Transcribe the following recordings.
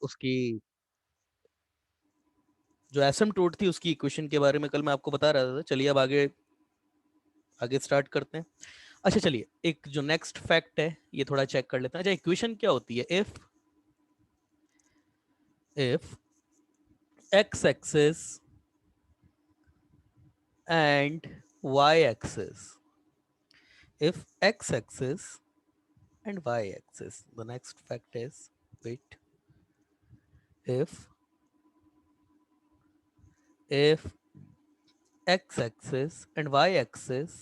उसकी जो एसिम्पटोट थी उसकी इक्वेशन के बारे में कल मैं आपको बता रहा था। चलिए अब आगे आगे स्टार्ट करते हैं। अच्छा चलिए, एक जो नेक्स्ट फैक्ट है ये थोड़ा चेक कर लेते हैं। अच्छा, इक्वेशन क्या होती है? If x axis and y axis, if x axis and y axis, the next fact is, wait, if x axis and y axis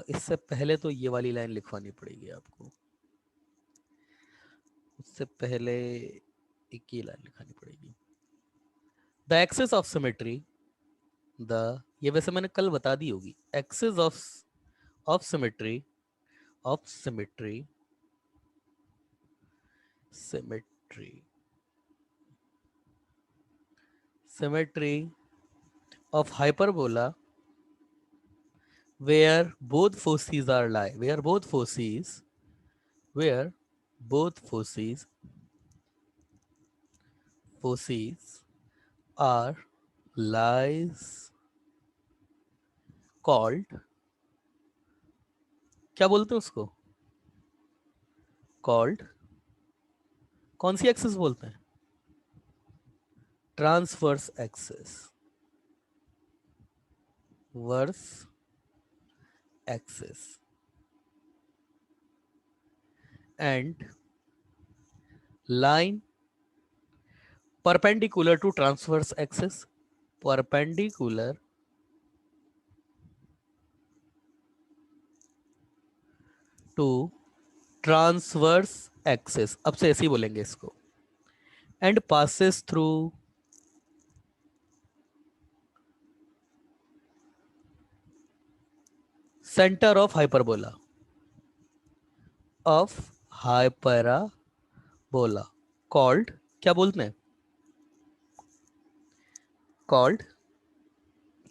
इससे पहले तो ये वाली लाइन लिखवानी पड़ेगी आपको, उससे पहले एक ये लाइन लिखानी पड़ेगी। The axis of symmetry, the, ये वैसे मैंने कल बता दी होगी, axis of symmetry, of symmetry, symmetry, symmetry of hyperbola where both foci are lie, where both foci are lies called, क्या बोलते हैं उसको? called, कौन सी एक्सिस बोलते हैं? Transverse axis, verse axis, and line perpendicular to transverse axis, perpendicular to transverse axis, अब से ऐसे ही बोलेंगे इसको, and passes through center of hyperbola, of hyperbola called, क्या बोलते हैं? called,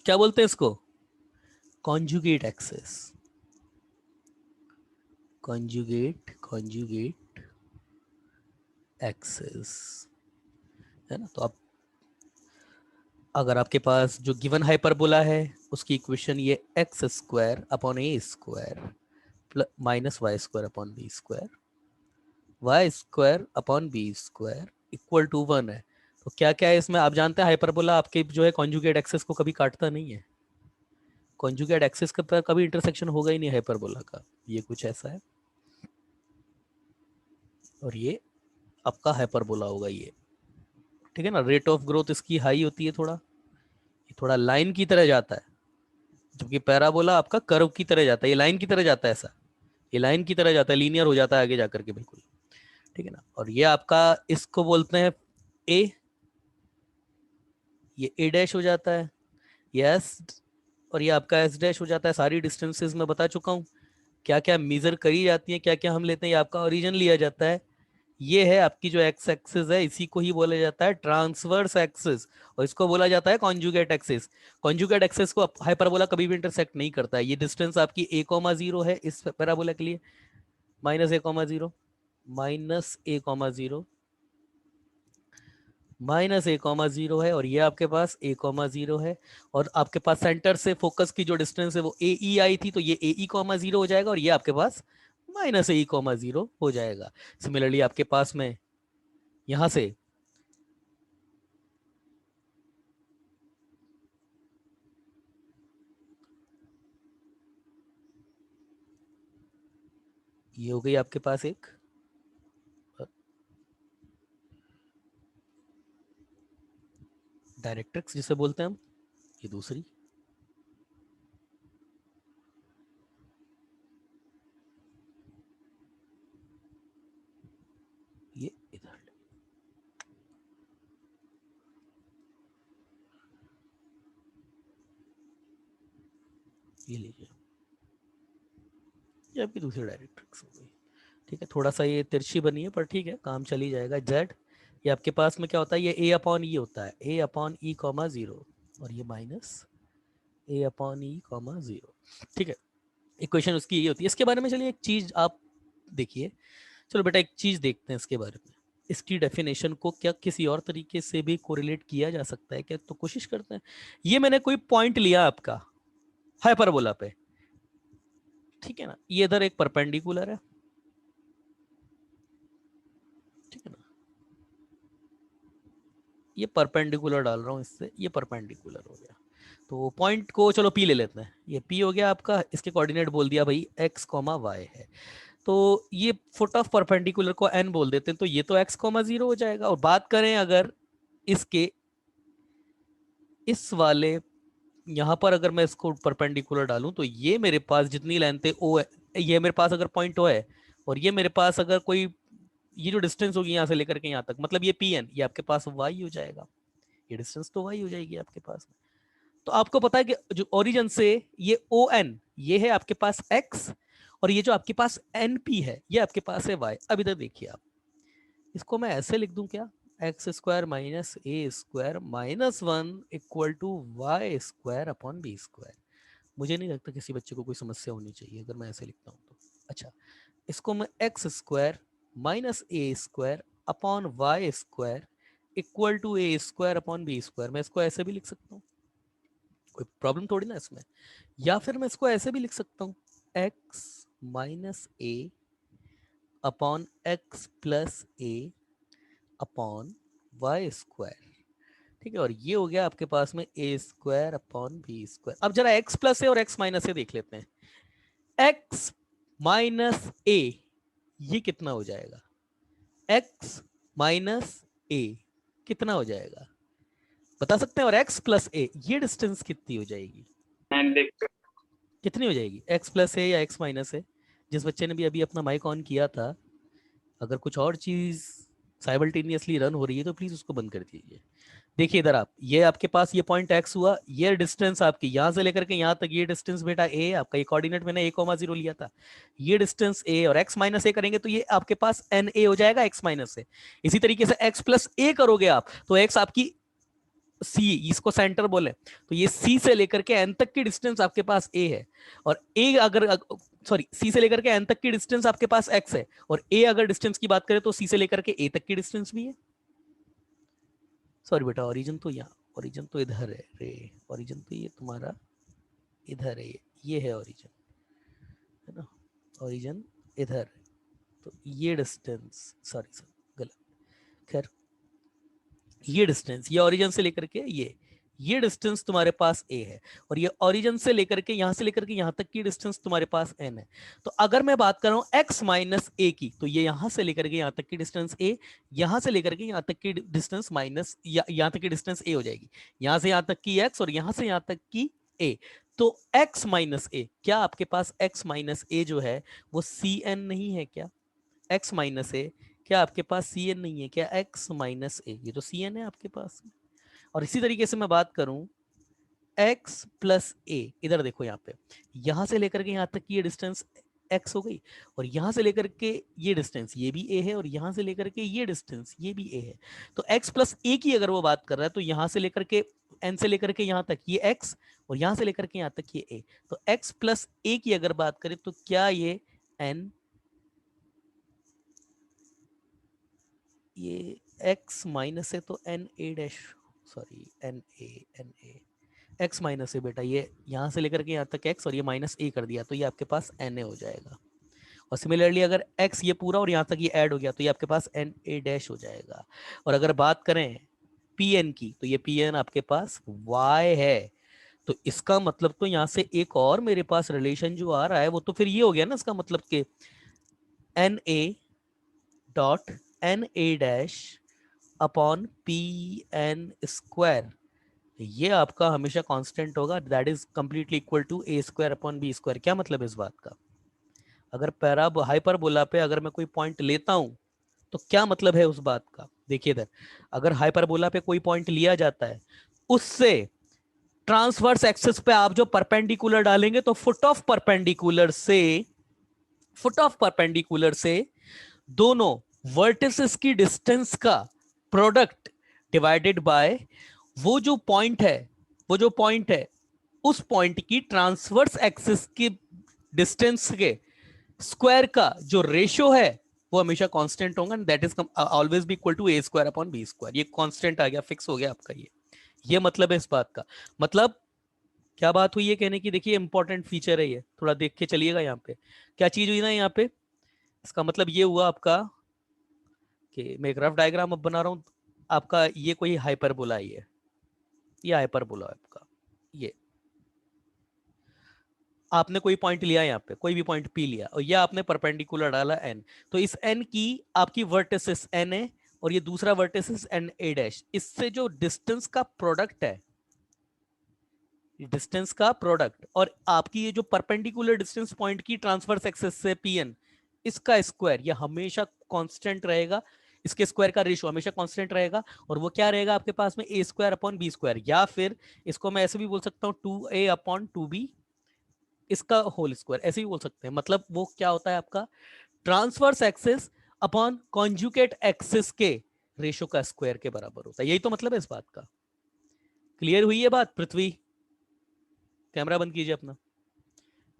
क्या बोलते हैं इसको? conjugate axis, conjugate axis, है ना? तो अब अगर आपके पास जो गिवन हाइपरबोला है उसकी इक्वेशन ये x square upon a square minus y square upon b square, y square upon b square equal to 1 है। तो क्या क्या है इसमें? आप जानते हैं हाइपरबोला आपके जो है कॉन्जुगेट एक्सिस को कभी काटता नहीं है, कॉन्जुगेट एक्सिस के पर कभी इंटरसेक्शन होगा ही नहीं हाइपरबोला का, ये कुछ ऐसा है। और ये आपका हाइपरबोला होगा ये, ठीक है ना? रेट ऑफ ग्रोथ इसकी हाई होती है थोड़ा, ये थोड़ा लाइन की तरह जाता है, जबकि पैराबोला आपका कर्व की तरह जाता है, ये लाइन की तरह जाता है, ऐसा ये लाइन की तरह जाता है, लीनियर हो जाता है आगे जाकर के बिल्कुल, ठीक है ना? और ये आपका इसको बोलते हैं ए, ये ए डैश हो जाता है, यस, और ये आपका एस डैश हो जाता है। सारी डिस्टेंसेस मैं बता चुका हूँ, क्या क्या मेजर करी जाती है, क्या क्या हम लेते हैं, ये आपका ओरिजिन लिया जाता है। ये है आपकी जो एक्स एक्सिस है, इसी को ही बोला जाता है ट्रांसवर्स एक्सिस, और इसको बोला जाता है कॉन्जुगेट एक्सिस। कॉन्जुगेट एक्सिस को हाइपरबोला कभी भी इंटरसेक्ट नहीं करता है। ये डिस्टेंस आपकी a, 0 है इस पैराबोला के लिए, minus a, 0, minus a, 0, minus a, 0 है, और ये आपके पास a, 0 है, और आपके पास सेंटर से फोकस की जो डिस्टेंस है वो ए ई आई थी, तो ये ए ई, 0 हो जाएगा, और ये आपके पास माइनस ए, 0 हो जाएगा। सिमिलरली आपके पास में यहां से ये हो गई आपके पास एक डायरेक्ट्रिक्स जिसे बोलते हैं हम, ये दूसरी, ये इधर, ये लीजिए, ये आपकी दूसरी डायरेक्ट्रिक्स हो गई, ठीक है? थोड़ा सा ये तिरछी बनी है पर ठीक है, काम चली जाएगा। जेड, ये आपके पास में क्या होता है? ये ए अपॉन ई होता है, ए अपॉन ई, 0, और ये माइनस ए अपॉन ई, 0, ठीक है? इक्वेशन उसकी यही होती है। इसके बारे में चलिए एक चीज आप देखिए, चलो बेटा एक चीज देखते हैं इसके बारे में, इसकी डेफिनेशन को क्या किसी और तरीके से भी कोरिलेट किया जा सकता है क्या, तो कोशिश करते हैं। ये मैंने कोई पॉइंट लिया आपका हाइपरबोला पे, ठीक है ना, ये इधर एक परपेंडिकुलर है, ठीक है ना, ये परपेंडिकुलर डाल रहा हूं इससे, ये परपेंडिकुलर हो गया। तो पॉइंट को चलो पी ले लेते हैं, ये पी हो गया आपका, इसके कोऑर्डिनेट बोल दिया भाई एक्स कॉमा वाई है। तो ये फुट ऑफ परपेंडिकुलर को एन बोल देते हैं, तो ये तो एक्स कॉमा जीरो हो जाएगा। और बात करें अगर इसके इस वाले यहां पर अगर मैं इसको परपेंडिकुलर डालूं, तो ये मेरे पास जितनी लेंथ है ओ है, ये मेरे पास अगर पॉइंट ओ है, और ये मेरे पास अगर कोई ये जो डिस्टेंस होगी यहां से लेकर के यहां तक, मतलब ये पी एन, ये आपके पास वाई हो जाएगा, ये डिस्टेंस तो वाई हो जाएगी आपके पास। तो आपको पता है कि जो ओरिजिन से ये ओ एन, ये है आपके पास एक्स, और ये जो आपके पास एन पी है ये आपके पास है वाई। अब इधर देखिए आप, इसको मैं ऐसे लिख दूं क्या, x square minus a square minus one equal to y square upon b square. मुझे नहीं लगता किसी बच्चे को कोई समस्या होनी चाहिए अगर मैं ऐसे लिखता हूँ तो। अच्छा, इसको मैं x square minus a square upon y square equal to a square upon b square, मैं इसको ऐसे भी लिख सकता हूँ, कोई प्रॉब्लम थोड़ी ना इसमें। या फिर मैं इसको ऐसे भी लिख सकता हूँ, एक्स माइनस ए अपॉन एक्स प्लस ए अपॉन वाई स्क्वायर, ठीक है। और ये हो गया आपके पास में ए स्क्वायर अपॉन बी स्क्वायर। अब जरा एक्स प्लस ए और एक्स माइनस ए देख लेते हैं। एक्स माइनस ए ये कितना हो जाएगा, एक्स माइनस ए कितना हो जाएगा बता सकते हैं, और एक्स प्लस ए ये डिस्टेंस कितनी हो जाएगी, कितनी हो जाएगी, एक्स प्लस ए या एक्स माइनस ए। जिस बच्चे ने भी अभी अपना माइक ऑन किया था, अगर कुछ और चीज साइमल्टेनियसली रन हो रही है तो प्लीज उसको बंद कर दीजिए। देखिए इधर आप, ये आपके पास ये पॉइंट एक्स हुआ, ये डिस्टेंस आपकी यहां से लेकर के यहां तक, ये डिस्टेंस बेटा ए आपका, ये कोऑर्डिनेट मैंने ए कॉमा जीरो लिया था, ये डिस्टेंस ए, और एक्स माइनस ए करेंगे तो ये आपके पास एन ए हो जाएगा एक्स माइनस ए। इसी तरीके से एक्स प्लस ए करोगे आप तो एक्स आपकी सी, इसको सेंटर बोले, तो ये सी से लेकर के एन तक की डिस्टेंस आपके पास ए है, और ए अगर सॉरी सी से लेकर के एन तक की डिस्टेंस आपके पास एक्स है, और ए अगर डिस्टेंस की बात करें तो सी से लेकर के ए तक की डिस्टेंस भी है। सॉरी बेटा, ओरिजिन तो यहाँ, ओरिजिन तो इधर है रे, ओरिजिन तो ये तुम्हारा इधर है, ये है ओरिजिन, है ना, ओरिजिन इधर, तो ये डिस्टेंस, सॉरी सर गलत, खैर ये डिस्टेंस, ये ओरिजिन से लेकर के ये डिस्टेंस तुम्हारे पास a है, और ये ओरिजिन से लेकर के यहां से लेकर के यहां तक की डिस्टेंस तुम्हारे पास n है। तो अगर मैं बात कर रहा हूं x माइनस a की, तो ये यहां से लेकर के यहां तक की डिस्टेंस a, यहां से लेकर के यहां तक की डिस्टेंस माइनस यहां तक की डिस्टेंस a हो जाएगी, यहां से यहां तक की x और यहां से यहां तक की a। तो x माइनस a, क्या आपके पास x माइनस a जो है वो cn नहीं है क्या, x माइनस ए, क्या आपके पास सी एन नहीं है क्या, x माइनस ए, ये तो सी एन है आपके पास। और इसी तरीके से मैं बात करूं x प्लस ए, इधर देखो यहाँ पे, यहां से लेकर के यहां तक की ये डिस्टेंस x हो गई, और यहां से लेकर के ये डिस्टेंस ये भी a है, और यहां से लेकर के ये डिस्टेंस ये भी a है। तो x प्लस ए की अगर वो बात कर रहा है तो यहां से लेकर के n से लेकर के यहां तक ये x, और यहां से लेकर के यहां तक ये a, तो x प्लस ए की अगर बात करें तो क्या ये n, ये x माइनस है तो N A dash, sorry N A x minus है बेटा, ये यहाँ से लेकर के यहाँ तक x और ये माइनस ए कर दिया तो ये आपके पास एन ए हो जाएगा। और सिमिलरली अगर x ये पूरा और यहाँ तक ये ऐड हो गया तो ये आपके पास एन ए डैश हो जाएगा। और अगर बात करें पी एन की तो ये पी एन आपके पास y है, तो इसका मतलब तो यहाँ से एक और मेरे पास रिलेशन जो आ रहा है वो तो फिर ये हो गया ना, इसका मतलब कि N A dot N A dash upon P N square, ये आपका हमेशा कांस्टेंट होगा, that is completely equal to a square upon b square. क्या मतलब है इस बात का, अगर हाइपरबोला पे अगर मैं कोई पॉइंट लेता हूं तो क्या मतलब है उस बात का, देखिए इधर अगर हाइपरबोला पे कोई पॉइंट लिया जाता है, उससे ट्रांसवर्स एक्सिस पे आप जो परपेंडिकुलर डालेंगे तो फुट ऑफ परपेंडिकुलर से दोनों वर्टिसेस की डिस्टेंस का प्रोडक्ट डिवाइडेड बाय वो जो पॉइंट है उस पॉइंट की ट्रांसवर्स एक्सिस की डिस्टेंस के स्क्वायर का जो रेशियो है वो हमेशा कांस्टेंट होगा, that is always be equal to a square upon b square. ये कांस्टेंट आ गया, फिक्स हो गया आपका। ये मतलब है इस बात का। मतलब क्या बात हुई है कहने की, देखिए इंपॉर्टेंट फीचर है ये, थोड़ा देख के चलिएगा। यहाँ पे क्या चीज हुई ना, यहाँ पे इसका मतलब ये हुआ आपका कि मैं एक रफ डायग्राम अब बना रहा हूं आपका। ये कोई हाइपरबोला ही है, ये हाइपरबोला है आपका। ये आपने कोई पॉइंट लिया यहाँ पे, कोई भी पॉइंट पी लिया, और ये आपने परपेंडिकुलर डाला एन। तो इस एन की आपकी वर्टिसेस एन है, और ये दूसरा वर्टिसेस एन ए डैश। इससे जो डिस्टेंस का प्रोडक्ट है, डिस्टेंस का प्रोडक्ट, और आपकी ये जो परपेंडिकुलर डिस्टेंस पॉइंट की ट्रांसवर्स एक्सिस से पी एन, इसका स्क्वायर ये हमेशा कांस्टेंट रहेगा। इसके स्क्वायर का रेशियो हमेशा कांस्टेंट रहेगा, और वो क्या रहेगा आपके पास में, ए स्क्वायर अपॉन बी स्क्वायर। या फिर इसको मैं ऐसे भी बोल सकता हूँ, 2a अपॉन 2b इसका होल स्क्वायर, ऐसे ही बोल सकते हैं। मतलब वो क्या होता है आपका, transverse axis upon conjugate axis के रेशियो का स्क्वायर के बराबर होता है। यही तो मतलब है इस बात का। क्लियर हुई है बात पृथ्वी? कैमरा बंद कीजिए अपना।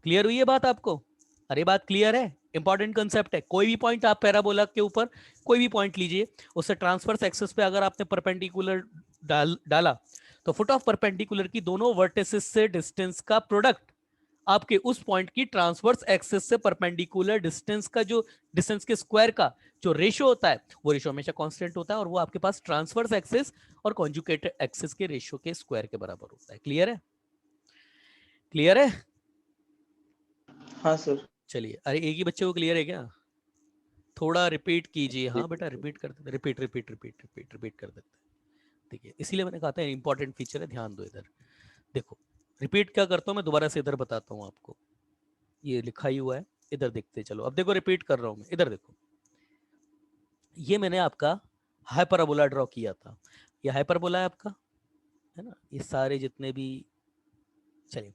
क्लियर हुई है बात आपको? अरे बात क्लियर है, इंपॉर्टेंट कंसेप्ट है। कोई भी पॉइंट आप पैराबोला के ऊपर कोई भी पॉइंट लीजिए, उससे ट्रांसवर्स एक्सिस पे अगर आपने परपेंडिकुलर डाला, तो फुट ऑफ परपेंडिकुलर की दोनों वर्टिसेस से डिस्टेंस का प्रोडक्ट आपके उस पॉइंट की ट्रांसवर्स एक्सिस से परपेंडिकुलर डिस्टेंस का जो डिस्टेंस के स्क्वायर का जो रेशियो होता है, वो रेशियो हमेशा कांस्टेंट होता है, और वो आपके पास ट्रांसवर्स एक्सिस और कॉन्जुगेट एक्सिस के रेशियो के स्क्वायर के बराबर होता है। क्लियर है? क्लियर है? हाँ सर। चलिए, अरे एक ही बच्चे को क्लियर है क्या? थोड़ा रिपीट कीजिए। हाँ बेटा, रिपीट कर देते, repeat repeat repeat repeat repeat कर देते हैं। ठीक है, इसीलिए मैंने कहा था इंपॉर्टेंट फीचर है, ध्यान दो इधर। देखो रिपीट क्या करता हूँ मैं, दोबारा से इधर बताता हूँ आपको। ये लिखा ही हुआ है, इधर देखते चलो। अब देखो रिपीट कर रहा हूँ मैं, इधर देखो। ये मैंने आपका हाइपरबोला ड्रॉ किया था, ये हाइपरबोला है आपका, है ना? ये सारे जितने भी, चलिए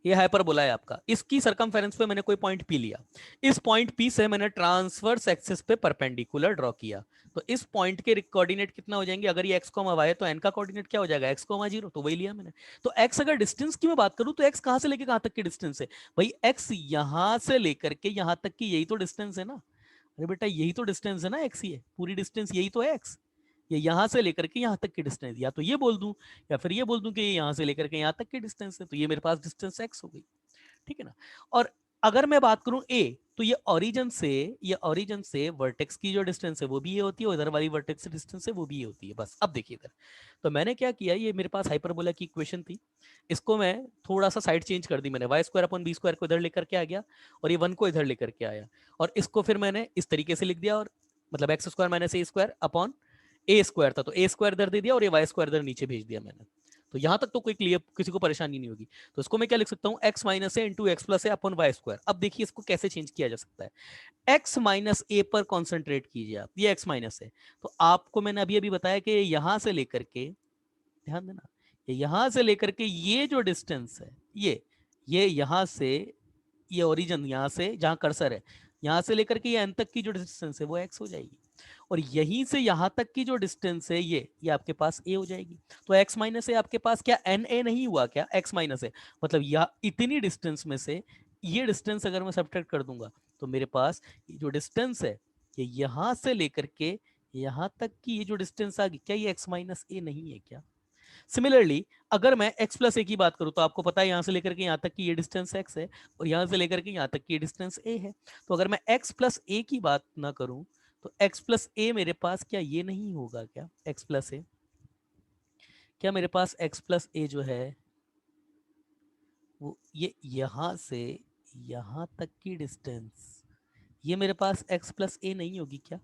ये हाइपरबोला है आपका। इसकी सरकमफेरेंस पे मैंने कोई पॉइंट पी लिया, इस पॉइंट पी से मैंने ट्रांसवर्स एक्सिस पे परपेंडिकुलर ड्रॉ किया। तो इस पॉइंट के कोऑर्डिनेट कितना हो जाएंगे, अगर ये x y है तो n का कोऑर्डिनेट क्या हो जाएगा, x 0, तो वही लिया मैंने। तो x अगर डिस्टेंस की मैं बात करूं तो x कहां से लेके कहां तक की डिस्टेंस है भाई, x यहां से लेकर के यहां तक की, यही तो डिस्टेंस है ना। अरे बेटा यही तो डिस्टेंस है ना, x ही है पूरी डिस्टेंस, यही तो है x। ये यहां से लेकर के यहां तक की डिस्टेंस, या तो ये बोल दूं या फिर ये बोल दूं कि ये यहां से लेकर के यहां तक की डिस्टेंस है, तो ये मेरे पास डिस्टेंस x हो गई। ठीक है ना? और अगर मैं बात करूं a, तो ये ओरिजिन से वर्टेक्स की जो डिस्टेंस है वो भी ये होती है, उधर वाली वर्टेक्स से डिस्टेंस है वो भी ये होती है। बस अब देखिए इधर, तो मैंने क्या किया, ये मेरे पास हाइपरबोला की इक्वेशन थी, इसको मैं थोड़ा सा साइड चेंज कर दी मैंने, y square upon b square को इधर लेकर के आ गया, और ये 1 को इधर लेकर के आया, और इसको फिर मैंने इस तरीके से लिख दिया, और मतलब x square minus a square upon a square था, तो ए स्क्वायर इधर दे दिया, और ये वाई स्क्वायर इधर नीचे भेज दिया मैंने। तो यहां तक तो कोई क्लियर, किसी को परेशानी नहीं होगी। तो इसको मैं क्या लिख सकता हूँ, x माइनस ए इंटू एक्स प्लस ए अपॉन वाई स्क्वायर। अब देखिए इसको कैसे चेंज किया जा सकता है, x माइनस ए पर कॉन्सेंट्रेट कीजिए आप, ये x माइनस है, तो आपको मैंने अभी अभी बताया कि यहां से लेकर के, ध्यान देना, ये यहां से लेकर के ये जो डिस्टेंस है, ये यहां से, ये ओरिजिन यहां से जहां कर्सर है, यहां से लेकर के ये एन तक की जो डिस्टेंस है वो x हो जाएगी, और यहीं से यहां तक की जो डिस्टेंस है ये आपके पास a हो जाएगी। तो x माइनस ए आपके पास क्या एन ए नहीं हुआ क्या, x माइनस ए, मतलब यह इतनी डिस्टेंस में से ये डिस्टेंस अगर मैं सब्ट्रैक्ट कर दूंगा, तो मेरे पास जो डिस्टेंस है ये यहां से लेकर के यहां तक की ये जो डिस्टेंस आ गई, क्या ये x माइनस ए नहीं है क्या? सिमिलरली अगर मैं x प्लस ए की बात करूं, तो आपको पता है यहां से लेकर के यहां तक की ये डिस्टेंस x है, और यहां से लेकर के यहां तक की ये डिस्टेंस a है। तो अगर मैं x प्लस ए की बात ना करूं, तो x प्लस ए मेरे पास क्या ये नहीं होगा क्या, x प्लस ए, क्या मेरे पास x प्लस ए जो है वो ये यहां से यहां तक की डिस्टेंस, ये मेरे पास x प्लस ए नहीं होगी क्या?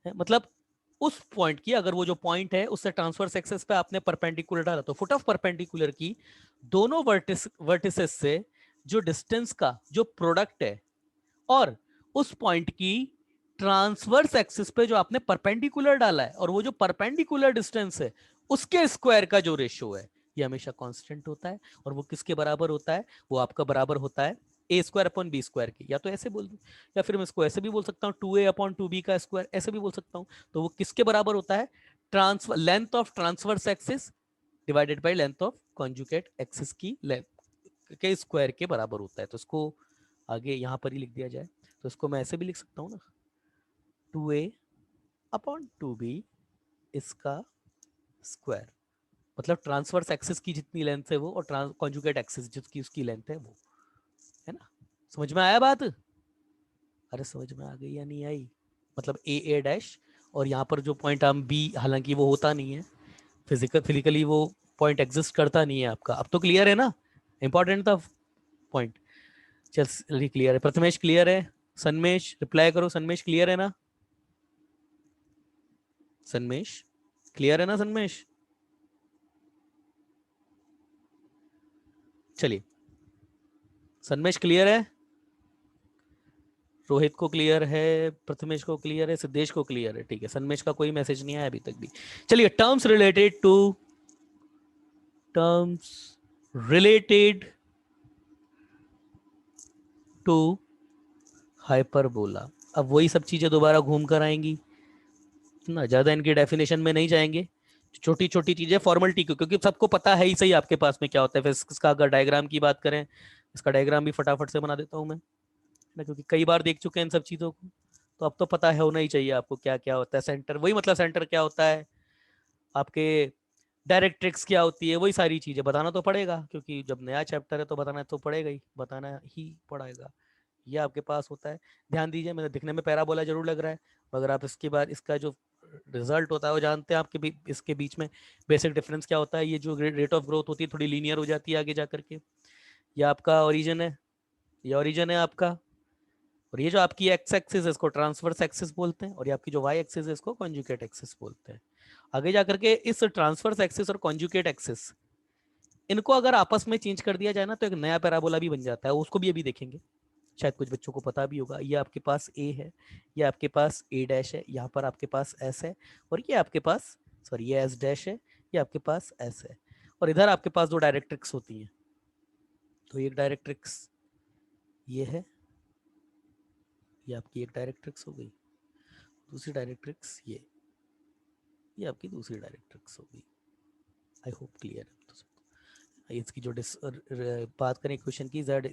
है मतलब उस पॉइंट की, अगर वो जो पॉइंट है उससे ट्रांसवर्स एक्सेस पे आपने परपेंडिकुलर डाला, तो फुट ऑफ परपेंडिकुलर की दोनों वर्टिसेस से जो डिस्टेंस का जो प्रोडक्ट है, और उस पॉइंट की ट्रांसवर्स एक्सिस पे जो आपने परपेंडिकुलर डाला है, और वो जो परपेंडिकुलर डिस्टेंस है उसके स्क्वायर का जो रेशियो है, ये हमेशा कांस्टेंट होता है, और वो किसके बराबर होता है, वो आपका बराबर होता है ए स्क्वायर अपॉन बी स्क्वायर के। या तो ऐसे बोल दूं, या फिर मैं इसको ऐसे भी बोल सकता हूँ, 2a अपॉन 2b का स्क्वायर, ऐसे भी बोल सकता हूँ। तो वो किसके बराबर होता है, transfer length of transverse axis divided by length of conjugate axis की लेंथ, के स्क्वायर के बराबर होता है। तो इसको आगे यहाँ पर ही लिख दिया जाए, तो इसको मैं ऐसे भी लिख सकता हूँ ना, 2a/2b इसका स्क्वायर, मतलब ट्रांसवर्स एक्सिस की जितनी लेंथ है वो, और कॉन्जुगेट एक्सिस जिसकी उसकी लेंथ है वो, है ना। समझ में आया बात? अरे समझ में आ गई या नहीं आई? मतलब ए डैश, और यहाँ पर जो पॉइंट हम बी, हालांकि वो होता नहीं है फिजिकली, वो पॉइंट एग्जिस्ट करता नहीं है आपका। अब तो क्लियर है ना, इंपॉर्टेंट था पॉइंट। चल क्लियर है, प्रथमेश क्लियर है, सन्मेश रिप्लाई करो, सन्मेश क्लियर है ना, सन्मेश क्लियर है ना, सन्मेश? चलिए, सन्मेश क्लियर है, रोहित को क्लियर है, प्रथमेश को क्लियर है, सिद्धेश को क्लियर है, ठीक है। सन्मेश का कोई मैसेज नहीं आया अभी तक भी। चलिए, टर्म्स रिलेटेड टू हाइपरबोला। अब वही सब चीजें दोबारा घूम कर आएंगी ना, ज्यादा इनकी डेफिनेशन में नहीं जाएंगे, छोटी छोटी चीजें फॉर्मेलिटी की, क्योंकि सबको पता है ही सही आपके पास में क्या होता है। फिर इसका अगर डायग्राम की बात करें, इसका डायग्राम भी फटाफट से बना देता हूं मैं ना, क्योंकि कई बार देख चुके हैं इन सब चीजों को, तो अब तो पता है, होना ही चाहिए आपको क्या क्या होता है सेंटर, वही मतलब सेंटर क्या होता है आपके, डायरेक्ट्रिक्स क्या होती है, वही सारी चीजें बताना तो पड़ेगा, क्योंकि जब नया चैप्टर है तो बताना तो पड़ेगा ही, बताना ही पड़ेगा। ये आपके पास होता है। ध्यान दीजिए, मैंने दिखने में पैराबोला जरूर लग रहा है, मगर आप इसके बाद इसका जो रिजल्ट होता है वो जानते हैं आपके इसके बीच में बेसिक डिफरेंस क्या होता है। ये जो रेट ऑफ ग्रोथ होती है थोड़ी लीनियर हो जाती है आगे जा करके। ये आपका ओरिजिन है, ये ओरिजिन है आपका, और ये जो आपकी एक्स एक्सिस है इसको ट्रांसवर्स एक्सिस बोलते हैं, और ये आपकी जो वाई एक्सिस है इसको कॉन्जुगेट एक्सिस बोलते हैं। आगे जा करके इस ट्रांसवर्स एक्सिस और कॉन्जुगेट एक्सिस, इनको अगर आपस में चेंज कर दिया जाए ना तो एक नया पैराबोला भी बन जाता है, उसको भी अभी देखेंगे, शायद कुछ बच्चों को पता भी होगा। ये आपके पास ए है, ये आपके पास ए डैश है, यहाँ पर आपके पास एस है, और ये आपके पास, सॉरी ये एस डैश है, ये आपके पास एस है, और इधर आपके पास दो डायरेक्ट्रिक्स होती हैं। तो एक डायरेक्ट्रिक्स ये है, ये आपकी एक डायरेक्ट्रिक्स हो गई, दूसरी डायरेक्ट्रिक्स ये आपकी दूसरी डायरेक्ट्रिक्स हो गई। आई होप क्लियर है। तो इसकी जो बात करें इक्वेशन की, z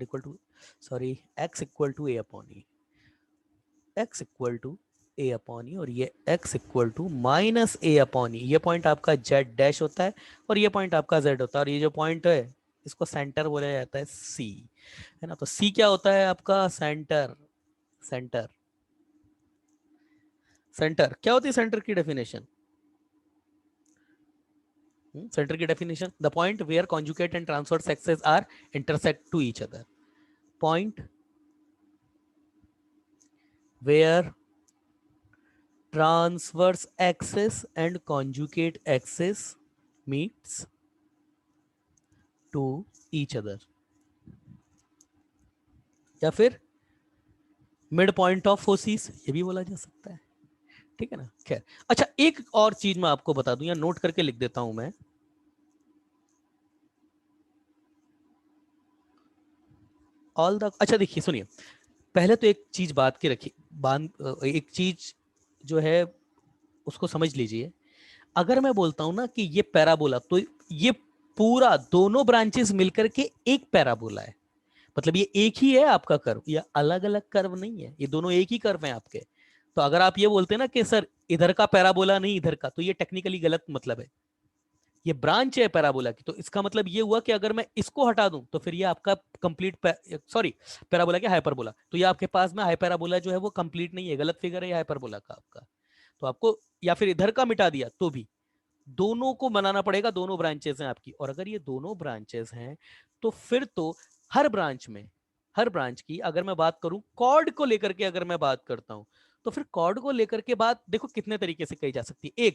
equal to, sorry x equal to A upon E, x equal to A upon E, और ये x equal to minus A upon E. ये पॉइंट आपका z डैश होता है, और ये पॉइंट आपका z होता है, और ये जो पॉइंट है इसको सेंटर बोला जाता है, c, है ना। तो c क्या होता है आपका? सेंटर। सेंटर, सेंटर क्या होती है सेंटर की डेफिनेशन? सेंटर की definition, the point where conjugate and transverse axes are intersect to each other. Point where transverse axis and conjugate axis meets to each other, या फिर मिड पॉइंट ऑफ फोसिस, ये भी बोला जा सकता है, ठीक है ना। खैर, अच्छा एक और चीज मैं आपको बता दूं, या नोट करके लिख देता हूं मैं, ऑल द, अच्छा देखिए सुनिए, पहले तो एक चीज बात के रखिए, एक चीज जो है उसको समझ लीजिए। अगर मैं बोलता हूं ना कि ये पैराबोला, तो ये पूरा दोनों ब्रांचेस मिलकर के एक पैराबोला है, मतलब ये एक ही है आपका कर्व, ये अलग अलग कर्व नहीं है, ये दोनों एक ही कर्व हैं आपके। तो अगर आप ये बोलते हैं ना कि सर इधर का पैराबोला नहीं इधर का, तो ये टेक्निकली गलत मतलब है। ये ब्रांच है पैराबोला की, तो इसका मतलब ये हुआ कि अगर मैं इसको हटा दूं तो फिर ये आपका कंप्लीट, सॉरी पैराबोला क्या, हाइपरबोला, तो ये आपके पास में हाइपरबोला जो है वो कंप्लीट नहीं है, गलत फिगर है ये हाइपरबोला का आपका। तो आपको या फिर इधर का मिटा दिया तो भी दोनों को बनाना पड़ेगा, दोनों ब्रांचेस हैं आपकी, और अगर ये दोनों ब्रांचेस हैं तो फिर तो हर ब्रांच में, हर ब्रांच की अगर मैं बात करूं कॉर्ड को लेकर के, अगर मैं बात करता हूं, तो फिर कॉर्ड को लेकर के बात देखो कितने तरीके से कही जा सकती है।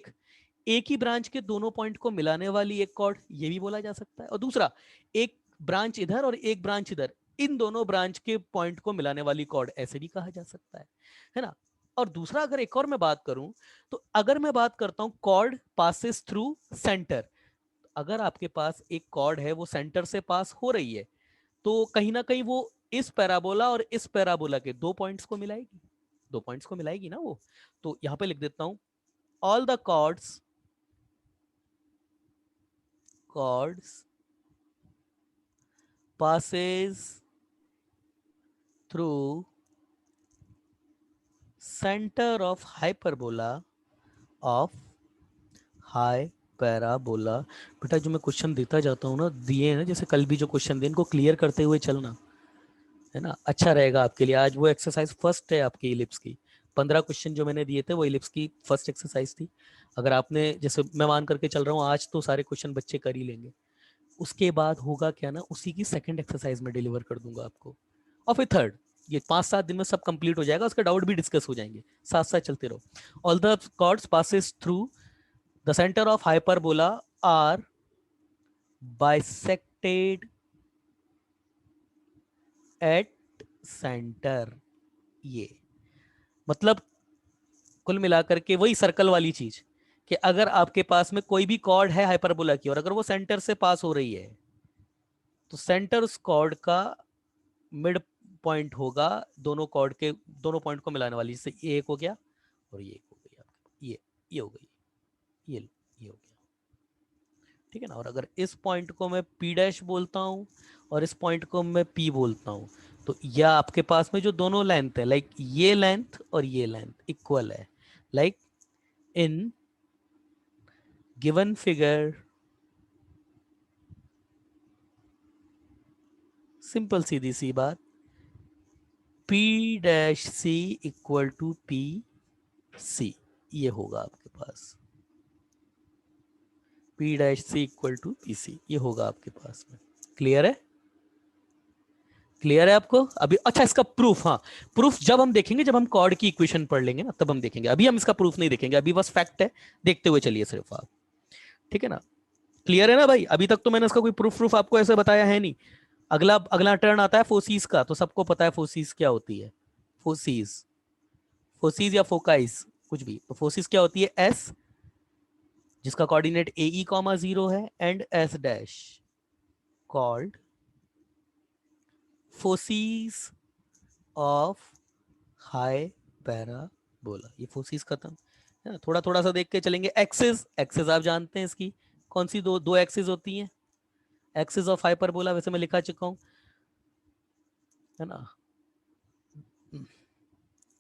एक ही ब्रांच के दोनों पॉइंट को मिलाने वाली एक कॉर्ड, ये भी बोला जा सकता है, और दूसरा एक ब्रांच इधर और एक ब्रांच इधर, इन दोनों ब्रांच के पॉइंट को मिलाने वाली कॉर्ड, ऐसे भी कहा जा सकता है ना। और दूसरा अगर एक और मैं बात करूं, तो अगर मैं बात करता हूं कॉर्ड पासिस थ्रू सेंटर, अगर आपके पास एक कॉर्ड है वो सेंटर से पास हो रही है, तो कहीं ना कहीं वो इस पैराबोला और इस पैराबोला के दो पॉइंट्स को मिलाएगी, दो पॉइंट्स को मिलाएगी ना वो। तो यहां पे लिख देता हूं, all the chords passes through center of hyperbola of hyperbola। बेटा जो मैं क्वेश्चन देता जाता हूँ ना, दिए हैं ना, जैसे कल भी जो क्वेश्चन दिए, इनको क्लियर करते हुए चलना, है ना, अच्छा रहेगा आपके लिए। आज वो एक्सरसाइज फर्स्ट है आपकी इलिप्स की। 15 क्वेश्चन जो मैंने दिए थे वो इलिप्स की फर्स्ट एक्सरसाइज थी। अगर आपने, जैसे मैं मान करके चल रहा हूँ, आज तो सारे क्वेश्चन बच्चे कर ही लेंगे। उसके बाद होगा क्या ना, उसी की सेकंड एक्सरसाइज में डिलीवर कर दूंगा आपको, और फिर थर्ड। ये 5-7 दिन में सब कंप्लीट हो जाएगा, उसके डाउट भी डिस्कस हो जाएंगे, साथ साथ चलते रहो। All the chords passes through the centre of hyperbola are bisected at centre. ये मतलब कुल मिलाकर के वही सर्कल वाली चीज, कि अगर आपके पास में कोई भी कॉर्ड है हाइपरबोला की और अगर वो सेंटर से पास हो रही है, तो सेंटर उस कॉर्ड का मिड पॉइंट होगा, दोनों कॉर्ड के दोनों पॉइंट को मिलाने वाली। जैसे ये एक हो गया और ये एक हो गई आपके, ये हो गई, ये हो गया, ठीक है ना। और अगर इस पॉइंट को मैं पी डैश बोलता हूँ और इस पॉइंट को मैं पी बोलता हूँ, तो यह आपके पास में जो दोनों लेंथ है, लाइक ये लेंथ और ये लेंथ इक्वल है। Like in given figure, simple सीधी सी बात, P dash C equal to P C, ये होगा आपके पास। P dash C equal to P C, ये होगा आपके पास में। क्लियर है? क्लियर है आपको अभी? अच्छा, इसका प्रूफ, हाँ, प्रूफ जब हम देखेंगे, जब हम कॉर्ड की इक्वेशन पढ़ लेंगे ना, तब हम देखेंगे। अभी हम इसका प्रूफ नहीं देखेंगे, अभी बस फैक्ट है, देखते हुए चलिए सिर्फ आप, ठीक है ना। क्लियर है ना भाई? अभी तक तो मैंने इसका कोई प्रूफ प्रूफ आपको ऐसे बताया है नहीं। अगला अगला टर्न आता है फोसीज का, तो सबको पता है फोसीज क्या होती है। फोसीज, फोसीज या फोकाइज, कुछ भी। तो फोसीज क्या होती है? एस, जिसका कोऑर्डिनेट ए ई कॉमा 0 है, and S dash called फोसीज of high parabola. ये फोसीज खत्म है ना। थोड़ा थोड़ा सा देख के चलेंगे। एक्सिस, एक्सिस आप जानते हैं इसकी कौन सी दो दो एक्सिस होती हैं? एक्सिस ऑफ हाइपरबोला वैसे मैं लिखा चुका हूं, है ना।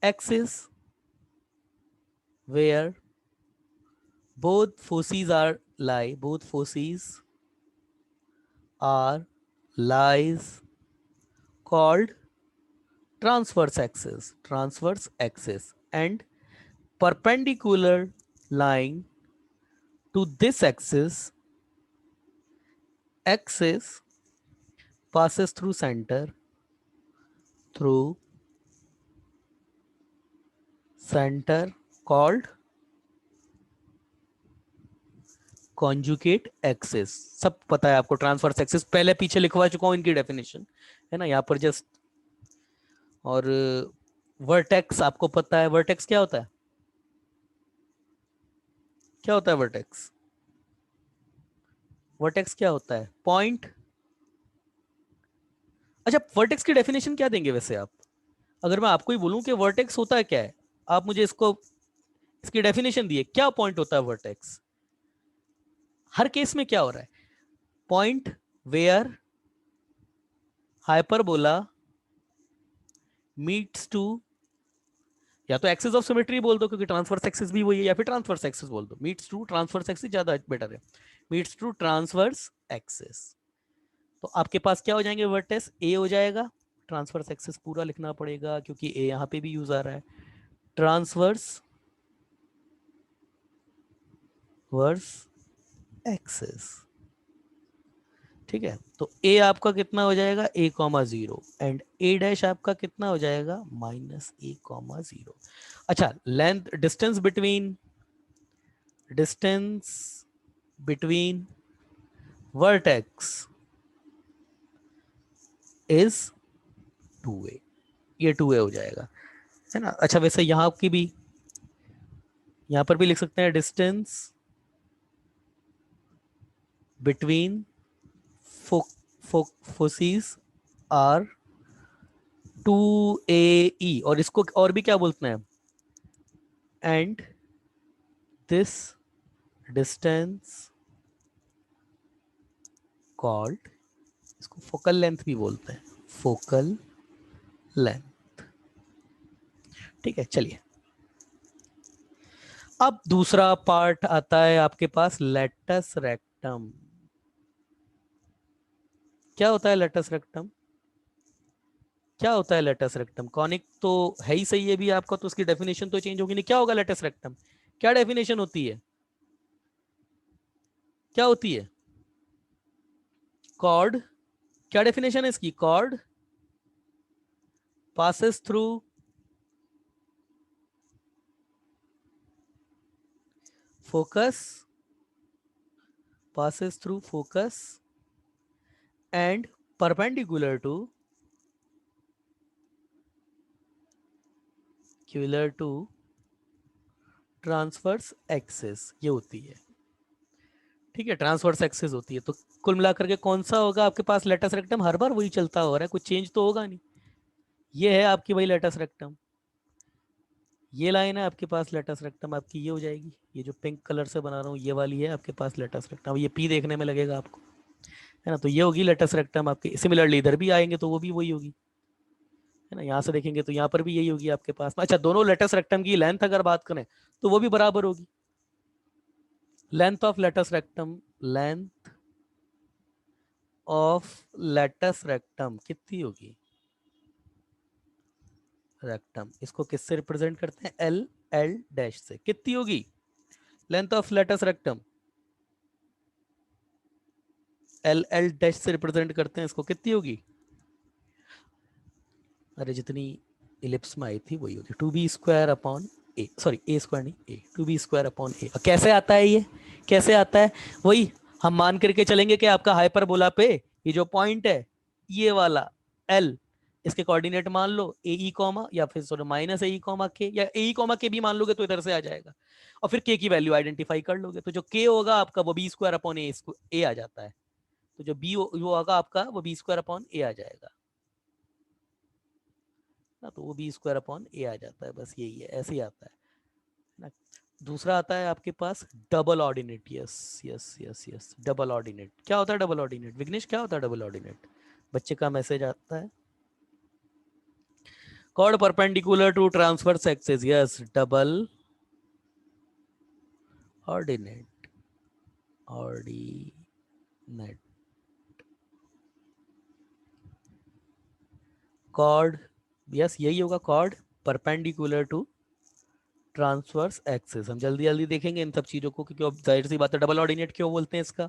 Axis where both foci are lie, both foci are lies called transverse axis, and perpendicular line to this axis passes through center called conjugate axis. सब पता है आपको, ट्रांसवर्स एक्सिस पहले पीछे लिखवा चुका हूं इनकी डेफिनेशन, है ना, यहाँ पर जस्ट। और वर्टेक्स आपको पता है, वर्टेक्स क्या होता है? क्या होता है वर्टेक्स? वर्टेक्स क्या होता है? पॉइंट। अच्छा, वर्टेक्स की डेफिनेशन क्या देंगे वैसे आप? अगर मैं आपको ही बोलूं कि वर्टेक्स होता है क्या है, आप मुझे इसको, इसकी डेफिनेशन दिए, क्या पॉइंट होता है वर्टेक्स? हर केस में क्या हो रहा है? Point where hyperbola meets to, या तो एक्सिस ऑफ सिमेट्री बोल दो क्योंकि ट्रांसवर्स एक्सिस भी वही है, या फिर ट्रांसवर्स एक्सिस बोल दो। मीट्स टू ट्रांसवर्स एक्सिस ज्यादा बेटर है, मीट्स टू ट्रांसवर्स एक्सिस। तो आपके पास क्या हो जाएंगे वर्टेक्स? ए हो जाएगा, ट्रांसवर्स एक्सिस पूरा लिखना पड़ेगा क्योंकि ए यहां पे भी यूज आ रहा है। ट्रांसवर्स वर्स एक्सिस, ठीक है। तो ए आपका कितना हो जाएगा? ए कॉमा 0, एंड ए डैश आपका कितना हो जाएगा? माइनस ए कॉमा 0। अच्छा, length, distance between vertex is 2a, ये 2a हो जाएगा, है ना। अच्छा, वैसे यहाँ की भी, यहाँ पर भी लिख सकते हैं डिस्टेंस बिटवीन फोसीज आर 2ae, और इसको और भी क्या बोलते हैं? एंड दिस डिस्टेंस कॉल्ड, इसको फोकल लेंथ भी बोलते हैं, फोकल लेंथ। ठीक है, चलिए अब दूसरा पार्ट आता है आपके पास, लेटस रेक्टम। क्या होता है लेटस रेक्टम? क्या होता है लेटस रेक्टम? कॉनिक तो है ही सही है भी आपका, तो उसकी डेफिनेशन तो चेंज होगी नहीं। क्या होगा लेटस रेक्टम? क्या डेफिनेशन होती है? क्या होती है? कॉर्ड। क्या डेफिनेशन है इसकी? Chord passes through focus, passes through focus and perpendicular to transverse axis, ये होती है। ठीक है, ट्रांसवर्स एक्सिस होती है। तो कुल मिलाकर के कौन सा होगा आपके पास लेटस रेक्टम? हर बार वही चलता हो रहा है, कुछ चेंज तो होगा नहीं। ये है आपकी वही लेटस रेक्टम। ये लाइन है आपके पास लेटस रेक्टम आपकी, ये हो जाएगी। ये जो पिंक कलर से बना रहा हूँ ये वाली है आपके पास लेटस रेक्टम। ये पी देखने में लगेगा आपको, है ना? तो ये होगी लेटस रेक्टम आपकी। सिमिलरली इधर भी आएंगे तो वो भी वही होगी, है ना? यहाँ से देखेंगे तो यहाँ पर भी यही होगी आपके पास। अच्छा, दोनों लेटस रेक्टम की लेंथ अगर बात करें तो वो भी बराबर होगी। Length of latus rectum, length of latus rectum कितनी होगी? रेक्टम, इसको किससे रिप्रेजेंट करते हैं? एल, एल डैश से। कितनी होगी length of latus rectum? L, L dash से रिप्रेजेंट करते हैं इसको। कितनी होगी? अरे जितनी इलिप्स में आई थी वही होगी, 2b² अपॉन ए, सॉरी ए स्क्वायर नहीं, ए, 2b² अपॉन ए। कैसे आता है ये? कैसे आता है? वही हम मान करके चलेंगे कि आपका हाइपरबोला पे ये जो पॉइंट है ये वाला एल, इसके कोऑर्डिनेट मान लो ए ई कॉमा, या फिर सॉरी माइनस ए ई कॉमा के, या ए ई कॉमा के भी मान लोगे तो इधर से आ जाएगा। और फिर के की वैल्यू आइडेंटिफाई कर लोगे, तो जो के होगा आपका वो b² अपॉन ए आ जाता है। तो जो बी होगा आपका वो b² अपॉन ए आ जाएगा ना, तो वो b² अपॉन ए आ जाता है। बस यही है, ऐसे ही आता है ना। दूसरा आता है आपके पास double ordinate. Yes yes yes yes, double ordinate. क्या होता है डबल ऑर्डिनेट? विघ्नेश क्या होता है डबल ऑर्डिनेट? बच्चे का मैसेज आता है। Chord perpendicular to transverse axis. Yes, double ordinate, ordinate chord. Yes, यही होगा, chord perpendicular to transverse axis. हम जल्दी जल्दी देखेंगे इन सब चीजों को, क्योंकि अब जाहिर सी बात है डबल ऑर्डिनेट क्यों बोलते हैं इसका,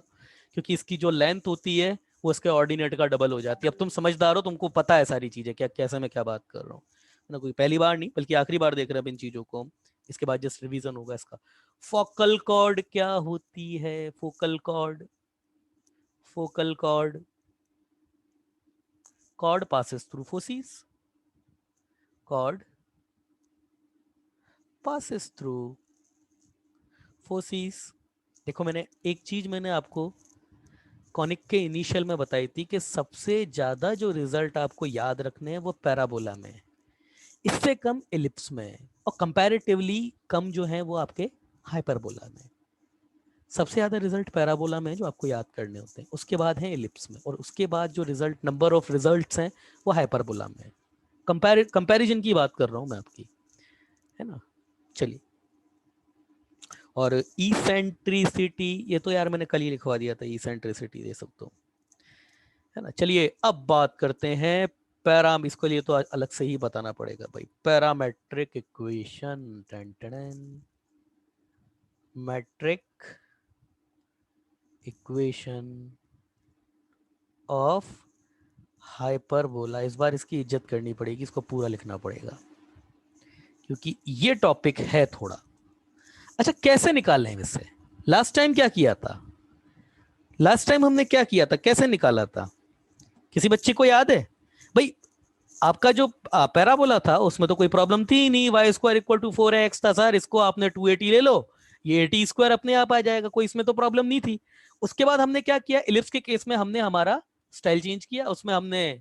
क्योंकि इसकी जो लेंथ होती है वो इसके ऑर्डिनेट का डबल हो जाती है। अब तुम समझदार हो, तुमको पता है सारी चीजें, क्या कैसे मैं क्या बात कर रहा हूँ, है ना? कोई पहली बार नहीं बल्कि आखिरी बार देख रहे हैं इन चीजों को। इसके बाद जस्ट रिवीजन होगा इसका। फोकल कॉर्ड क्या होती है? Focal chord, focal chord, chord passes through focus, chord passes through focus. देखो मैंने एक चीज मैंने आपको कॉनिक के इनिशियल में बताई थी कि सबसे ज्यादा जो रिजल्ट आपको याद रखने हैं वो पैराबोला में, इससे कम इलिप्स में, और कंपैरेटिवली कम जो है वो आपके हाइपरबोला में। सबसे ज्यादा रिजल्ट पैराबोला में जो आपको याद करने होते हैं, उसके बाद है इलिप्स में, और उसके बाद जो रिजल्ट नंबर ऑफ रिजल्ट्स हैं वो हाइपरबोला में। कंपैरिजन की बात कर रहा हूं मैं आपकी, है ना? चलिए, और इसेंट्रिसिटी, ये तो यार मैंने कल ही लिखवा दिया था, इसेंट्रिसिटी दे सकता हूँ, है ना? चलिए अब बात करते हैं पैराम, इसके लिए तो अलग से ही बताना पड़ेगा भाई। Parametric equation, metric equation of hyperbola. इस बार इसकी इज्जत करनी पड़ेगी, इसको पूरा लिखना पड़ेगा क्योंकि ये टॉपिक है थोड़ा। अच्छा, कैसे निकाल हैं इससे? लास्ट टाइम क्या किया था? लास्ट टाइम हमने क्या किया था, कैसे निकाला था? किसी बच्चे को याद है भाई? आपका जो पैराबोला था उसमें तो कोई प्रॉब्लम थी नहीं, y² इक्वल टू 4x था सर, इसको आपने 280 ले लो, ये 80² अपने आप आ जाएगा, कोई इसमें तो प्रॉब्लम नहीं थी। उसके बाद हमने क्या किया, इलिप्स के केस में हमने हमारा स्टाइल चेंज किया, उसमें हमने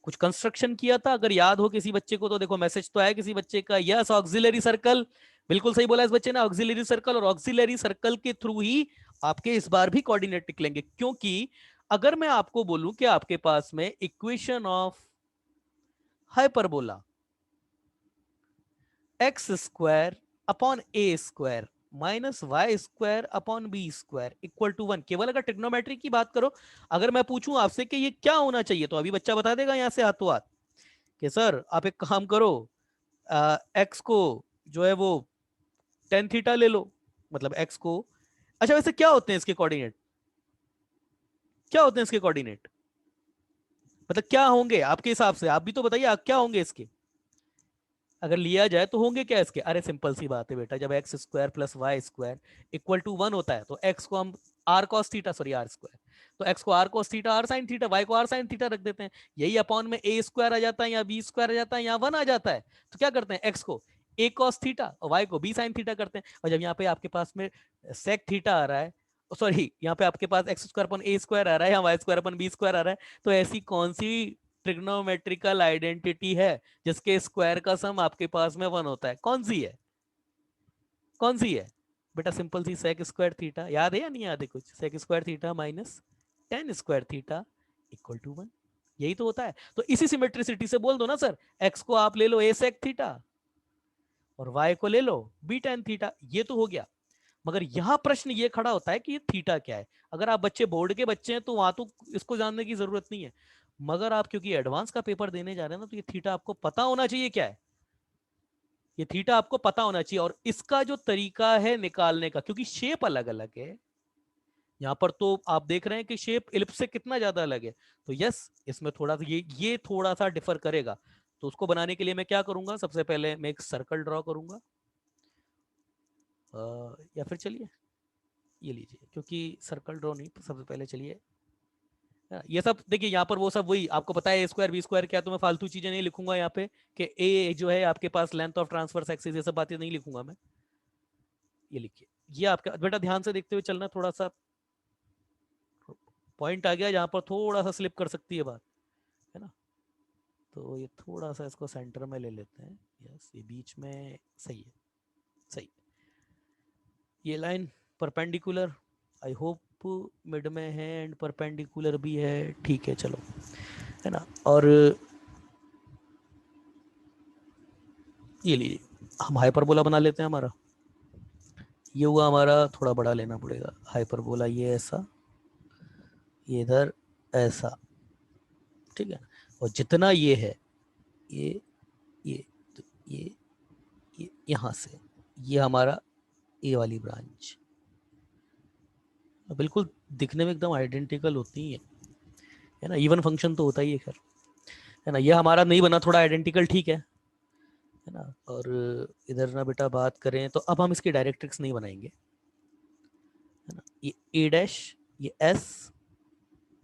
कुछ कंस्ट्रक्शन किया था, अगर याद हो किसी बच्चे को तो। देखो मैसेज तो आया किसी बच्चे का, यस ऑक्सिलरी सर्कल, बिल्कुल सही बोला इस बच्चे ने, ऑक्सिलरी सर्कल। और ऑक्सिलरी सर्कल के थ्रू ही आपके इस बार भी कोऑर्डिनेट निकलेंगे, क्योंकि अगर मैं आपको बोलूं कि आपके पास में equation of hyperbola x square upon a square minus y square upon b square equal to 1, केवल अगर ट्रिग्नोमेट्री की बात करो, अगर मैं पूछूं आपसे कि ये क्या होना चाहिए, तो अभी बच्चा बता देगा यहां से हाथों हाथ कि सर आप एक काम करो, एक्स को जो है वो टेन थीटा ले लो, मतलब एक्स को, अच्छा वैसे क्या होते हैं इसके कोऑर्डिनेट, क्या होते हैं इसके कोऑर्डिनेट, मतलब क्या होंगे आपके हिसाब से, आप भी तो बताइए क्या होंगे इसके, अगर लिया जाए तो होंगे क्या इसके। अरे सिंपल सी बात है बेटा, जब x square plus y square equal to 1 होता है तो एक्स को हम r cos theta, sorry r square, तो एक्स को r cos theta r sine theta, y को आर साइन थीटा रख देते हैं, यही अपॉन में ए स्क्वायर आ जाता है या बी स्क्वायर आ जाता है या 1 आ जाता है, तो क्या करते हैं एक्स को ए कॉस थीटा और वाई को बी साइन थीटा करते हैं। और जब यहाँ पे आपके पास में सेक थीटा आ रहा है, सॉरी यहाँ पे आपके पास x square upon a square आ रहा है या y square upon b square आ रहा है, तो ऐसी कौन सी ट्रिग्नोमेट्रिकल आइडेंटिटी है जिसके स्क्वायर का सम आपके पास में 1 होता है, कौन सी है, कौन सी है बेटा, सिंपल सी सेक स्क्वायर थीटा, याद है या नहीं याद है कुछ, sec square theta minus tan square theta equal to 1, यही तो होता है। तो इसी सिमेट्रिसिटी से बोल दो ना सर, एक्स को आप ले लो ए सेक थीटा और वाई को ले लो बी टेन थीटा, ये तो हो गया। मगर यहां प्रश्न ये खड़ा होता है कि ये थीटा क्या है। अगर आप बच्चे बोर्ड के बच्चे हैं तो वहां तो इसको जानने की जरूरत नहीं है, मगर आप क्योंकि एडवांस का पेपर देने जा रहे हैं ना, तो ये थीटा आपको पता होना चाहिए क्या है, ये थीटा आपको पता होना चाहिए। और इसका जो तरीका है निकालने का, क्योंकि शेप अलग अलग है, यहां पर तो आप देख रहे हैं कि शेप इलिप्स से कितना ज्यादा अलग है, तो यस इसमें थोड़ा सा ये थोड़ा सा डिफर करेगा। तो उसको बनाने के लिए मैं क्या करूंगा, सबसे पहले मैं एक सर्कल ड्रॉ करूंगा, या फिर चलिए ये लीजिए, क्योंकि सर्कल ड्रॉ नहीं, सबसे पहले चलिए ये सब देखिए, यहाँ पर वो सब वही आपको पता है, ए स्क्वायर बी स्क्वायर क्या, तो मैं फालतू चीजें नहीं लिखूंगा यहाँ पे कि ए जो है आपके पास लेंथ ऑफ ट्रांसफर्स एक्सिस, ये सब बातें नहीं लिखूंगा मैं। ये लिखिए, ये आपका बेटा ध्यान से देखते हुए चलना, थोड़ा सा पॉइंट आ गया जहां पर थोड़ा सा स्लिप कर सकती है बात, है ना, तो ये थोड़ा सा इसको सेंटर में ले लेते हैं, यस ये बीच में सही है, सही, ये line perpendicular, I hope mid में है एंड परपेंडिकुलर भी है, ठीक है चलो, है ना। और ये लीजिए, हम हाइपरबोला बना लेते हैं हमारा, ये हुआ हमारा, थोड़ा बड़ा लेना पड़ेगा हाइपरबोला, ये ऐसा, ये इधर ऐसा, ठीक है, और जितना ये है, ये ये तो ये यहाँ से ये हमारा ए वाली ब्रांच, बिल्कुल दिखने में एकदम आइडेंटिकल होती है ना, इवन फंक्शन तो होता ही है खैर, है ना, ये हमारा नहीं बना थोड़ा आइडेंटिकल, ठीक है ना। और इधर ना बेटा बात करें तो अब हम इसकी डायरेक्ट्रिक्स नहीं बनाएंगे, है ना, ये ए डैश, ये एस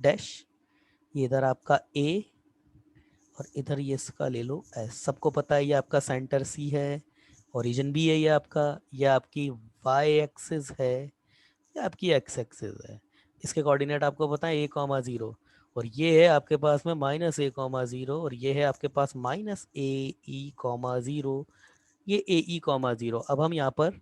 डैश, ये इधर आपका ए, और इधर ये इसका ले लो एस, सबको पता है ये आपका सेंटर सी है, ओरिजिन भी है ये आपका, ये आपकी वाई एक्सिस है, ये आपकी एक्स एक्सिस है, इसके कोऑर्डिनेट आपको पता है ए कॉमा जीरो, और ये है आपके पास में माइनस ए कॉमा जीरो, और ये है आपके पास माइनस ए ई कॉमा जीरो, ये ए ई कॉमा जीरो। अब हम यहाँ पर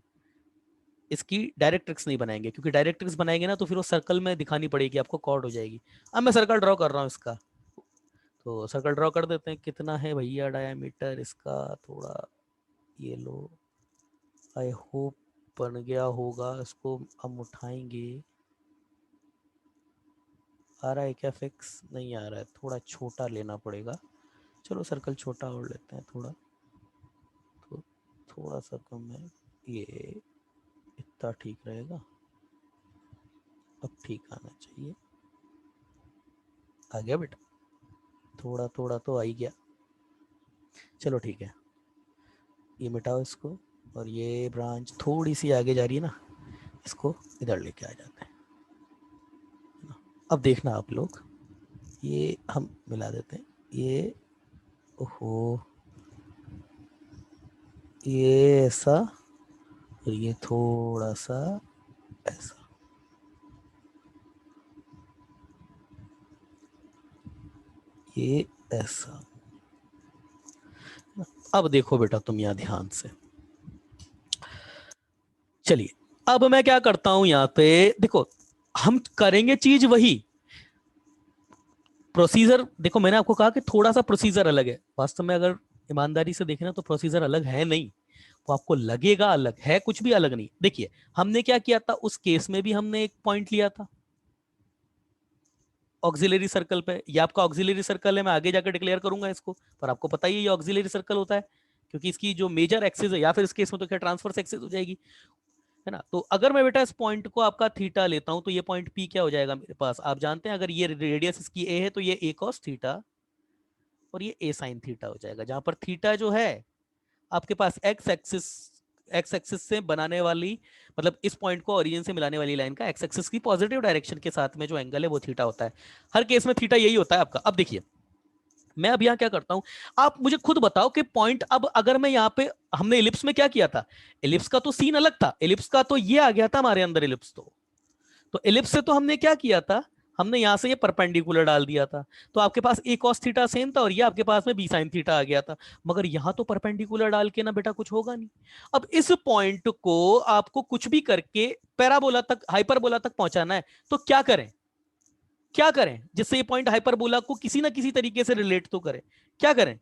इसकी डायरेक्ट्रिक्स नहीं बनाएंगे, क्योंकि डायरेक्ट्रिक्स बनाएंगे ना तो फिर वो सर्कल में दिखानी पड़ेगी आपको, कॉर्ड हो जाएगी। अब मैं सर्कल ड्रॉ कर रहा हूँ इसका, तो सर्कल ड्रॉ कर देते हैं, कितना है भैया डायमीटर इसका, थोड़ा ये लो, आई होप बन गया होगा, इसको हम उठाएंगे, आ रहा है क्या फिक्स, नहीं आ रहा है, थोड़ा छोटा लेना पड़ेगा, चलो सर्कल छोटा और लेते हैं थोड़ा, तो थोड़ा सा कम है, ये इतना ठीक रहेगा, अब ठीक आना चाहिए, आ गया बेटा, थोड़ा थोड़ा तो आ ही गया, चलो ठीक है, ये मिटाओ इसको, और ये ब्रांच थोड़ी सी आगे जा रही है ना, इसको इधर लेके आ जाते हैं, अब देखना आप लोग, ये हम मिला देते हैं, ये ओहो, ये ऐसा, और ये थोड़ा सा ऐसा, ये ऐसा। अब देखो बेटा तुम यहाँ ध्यान से, चलिए अब मैं क्या करता हूं यहाँ पे, देखो हम करेंगे चीज वही, प्रोसीजर देखो, मैंने आपको कहा कि थोड़ा सा प्रोसीजर अलग है, वास्तव में अगर ईमानदारी से देखना तो प्रोसीजर अलग है नहीं, वो आपको लगेगा अलग है, कुछ भी अलग नहीं। देखिए हमने क्या किया था उस केस में भी, हमने एक पॉइंट लिया था ऑक्सिलरी सर्कल पे। ये आपका ऑक्सिलरी सर्कल है, मैं आगे जाकर डिक्लेयर करूंगा इसको, पर आपको पता ही है ये ऑक्सिलरी सर्कल होता है, क्योंकि इसकी जो मेजर एक्सिस है, या फिर इस केस में तो क्या ट्रांसफर्स एक्सिस हो जाएगी, है ना। तो अगर मैं बेटा इस पॉइंट को आपका थीटा लेता हूं, तो ये पॉइंट पी क्या हो जाएगा मेरे पास, आप जानते हैं, अगर ये रेडियस इसकी ए है तो ये ए कॉस थीटा और ये ए साइन थीटा हो जाएगा, जहां पर थीटा जो है आपके पास एक्स एक्सिस से बनाने वाली, मतलब इस पॉइंट को ओरिजिन से मिलाने वाली लाइन का एक्स एक्सिस की पॉजिटिव डायरेक्शन के साथ में जो एंगल है वो थीटा होता है। हर केस में थीटा यही होता है आपका। अब देखिए मैं अब यहाँ क्या करता हूं, आप मुझे खुद बताओ कि पॉइंट, अब अगर मैं यहाँ पे, हमने इलिप्स में क्या किया था, इलिप्स का तो सीन अलग था, इलिप्स का तो ये आ गया था हमारे अंदर इलिप्स, तो इलिप्स से तो हमने क्या किया था, हमने यहां से ये परपेंडिकुलर डाल दिया था, तो आपके पास ए कॉस थीटा सेम था और ये आपके पास में बी साइन थीटा आ गया था। मगर यहां तो परपेंडिकुलर डाल के ना बेटा कुछ होगा नहीं। अब इस पॉइंट को आपको कुछ भी करके पैराबोला तक, हाइपरबोला तक पहुंचाना है, तो क्या करें, क्या करें जिससे ये पॉइंट हाइपरबोला को किसी ना किसी तरीके से रिलेट तो करे, क्या करें।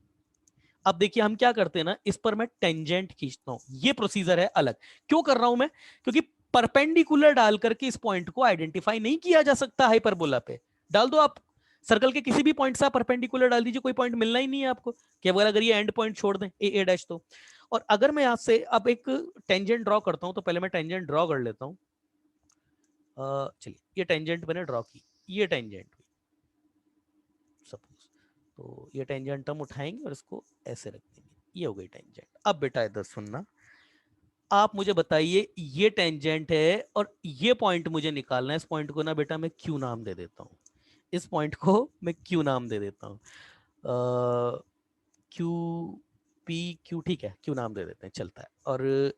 अब देखिए हम क्या करते हैं ना, इस पर मैं टेंजेंट खींचता हूं, ये प्रोसीजर है अलग। क्यों कर रहा हूं मैं, क्योंकि परपेंडिकुलर डाल करके इस पॉइंट को आइडेंटिफाई नहीं किया जा सकता हाइपरबोला पे। डाल दो आप सर्कल के किसी भी पॉइंट से, आप परपेंडिकुलर डाल दीजिए, कोई पॉइंट मिलना ही नहीं है आपको, केवल अगर ये एंड पॉइंट छोड़ दें ए डैश तो। और अगर मैं यहां से अब एक टेंजेंट ड्रॉ करता हूं, तो पहले मैं टेंजेंट ड्रॉ कर लेता हूं। चलिए ये टेंजेंट मैंने ड्रॉ की, ये टेंजेंट हुई सपोज, तो ये टेंजेंट हम उठाएंगे और इसको ऐसे रख देंगे, ये हो गई टेंजेंट। अब बेटा इधर सुनना, आप मुझे बताइए ये टेंजेंट है और ये पॉइंट मुझे निकालना है, इस पॉइंट को ना बेटा मैं क्यू नाम दे देता हूं, इस पॉइंट को मैं क्यू नाम दे देता हूं, क्यू पी क्यू, ठीक है क्यू नाम दे देते हैं, चलता है। और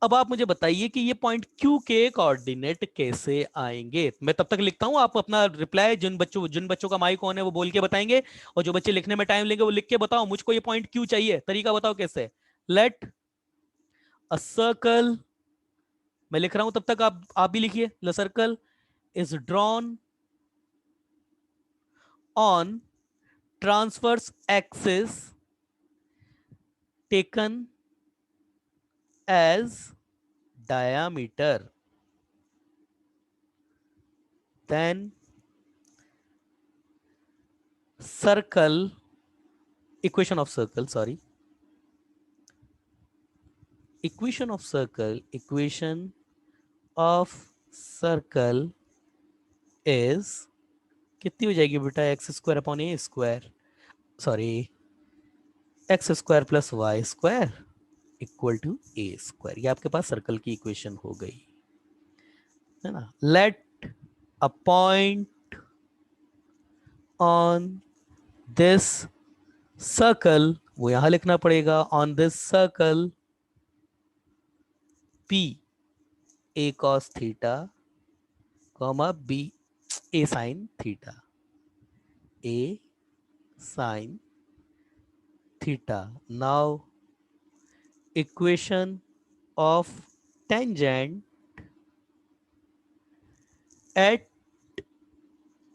अब आप मुझे बताइए कि ये पॉइंट क्यू के कोऑर्डिनेट कैसे आएंगे। मैं तब तक लिखता हूं, आप अपना रिप्लाई, जिन बच्चों का माइक ऑन है वो बोल के बताएंगे, और जो बच्चे लिखने में टाइम लेंगे वो लिख के बताओ मुझको ये पॉइंट क्यू चाहिए, तरीका बताओ कैसे। लेट अ सर्कल, मैं लिख रहा हूं तब तक आप भी लिखिए, the circle is drawn on transverse axis taken as diameter, then circle, equation of circle, sorry, equation of circle, equation of circle is कितनी हो जाएगी बेटा, x square upon a square, sorry x square plus y square equal to a square. ये आपके पास circle की equation हो गई, है ना। Let a point on this circle, वो यहां लिखना पड़ेगा, on this circle P a cos theta comma b a sine theta, a sine theta. Now equation of tangent at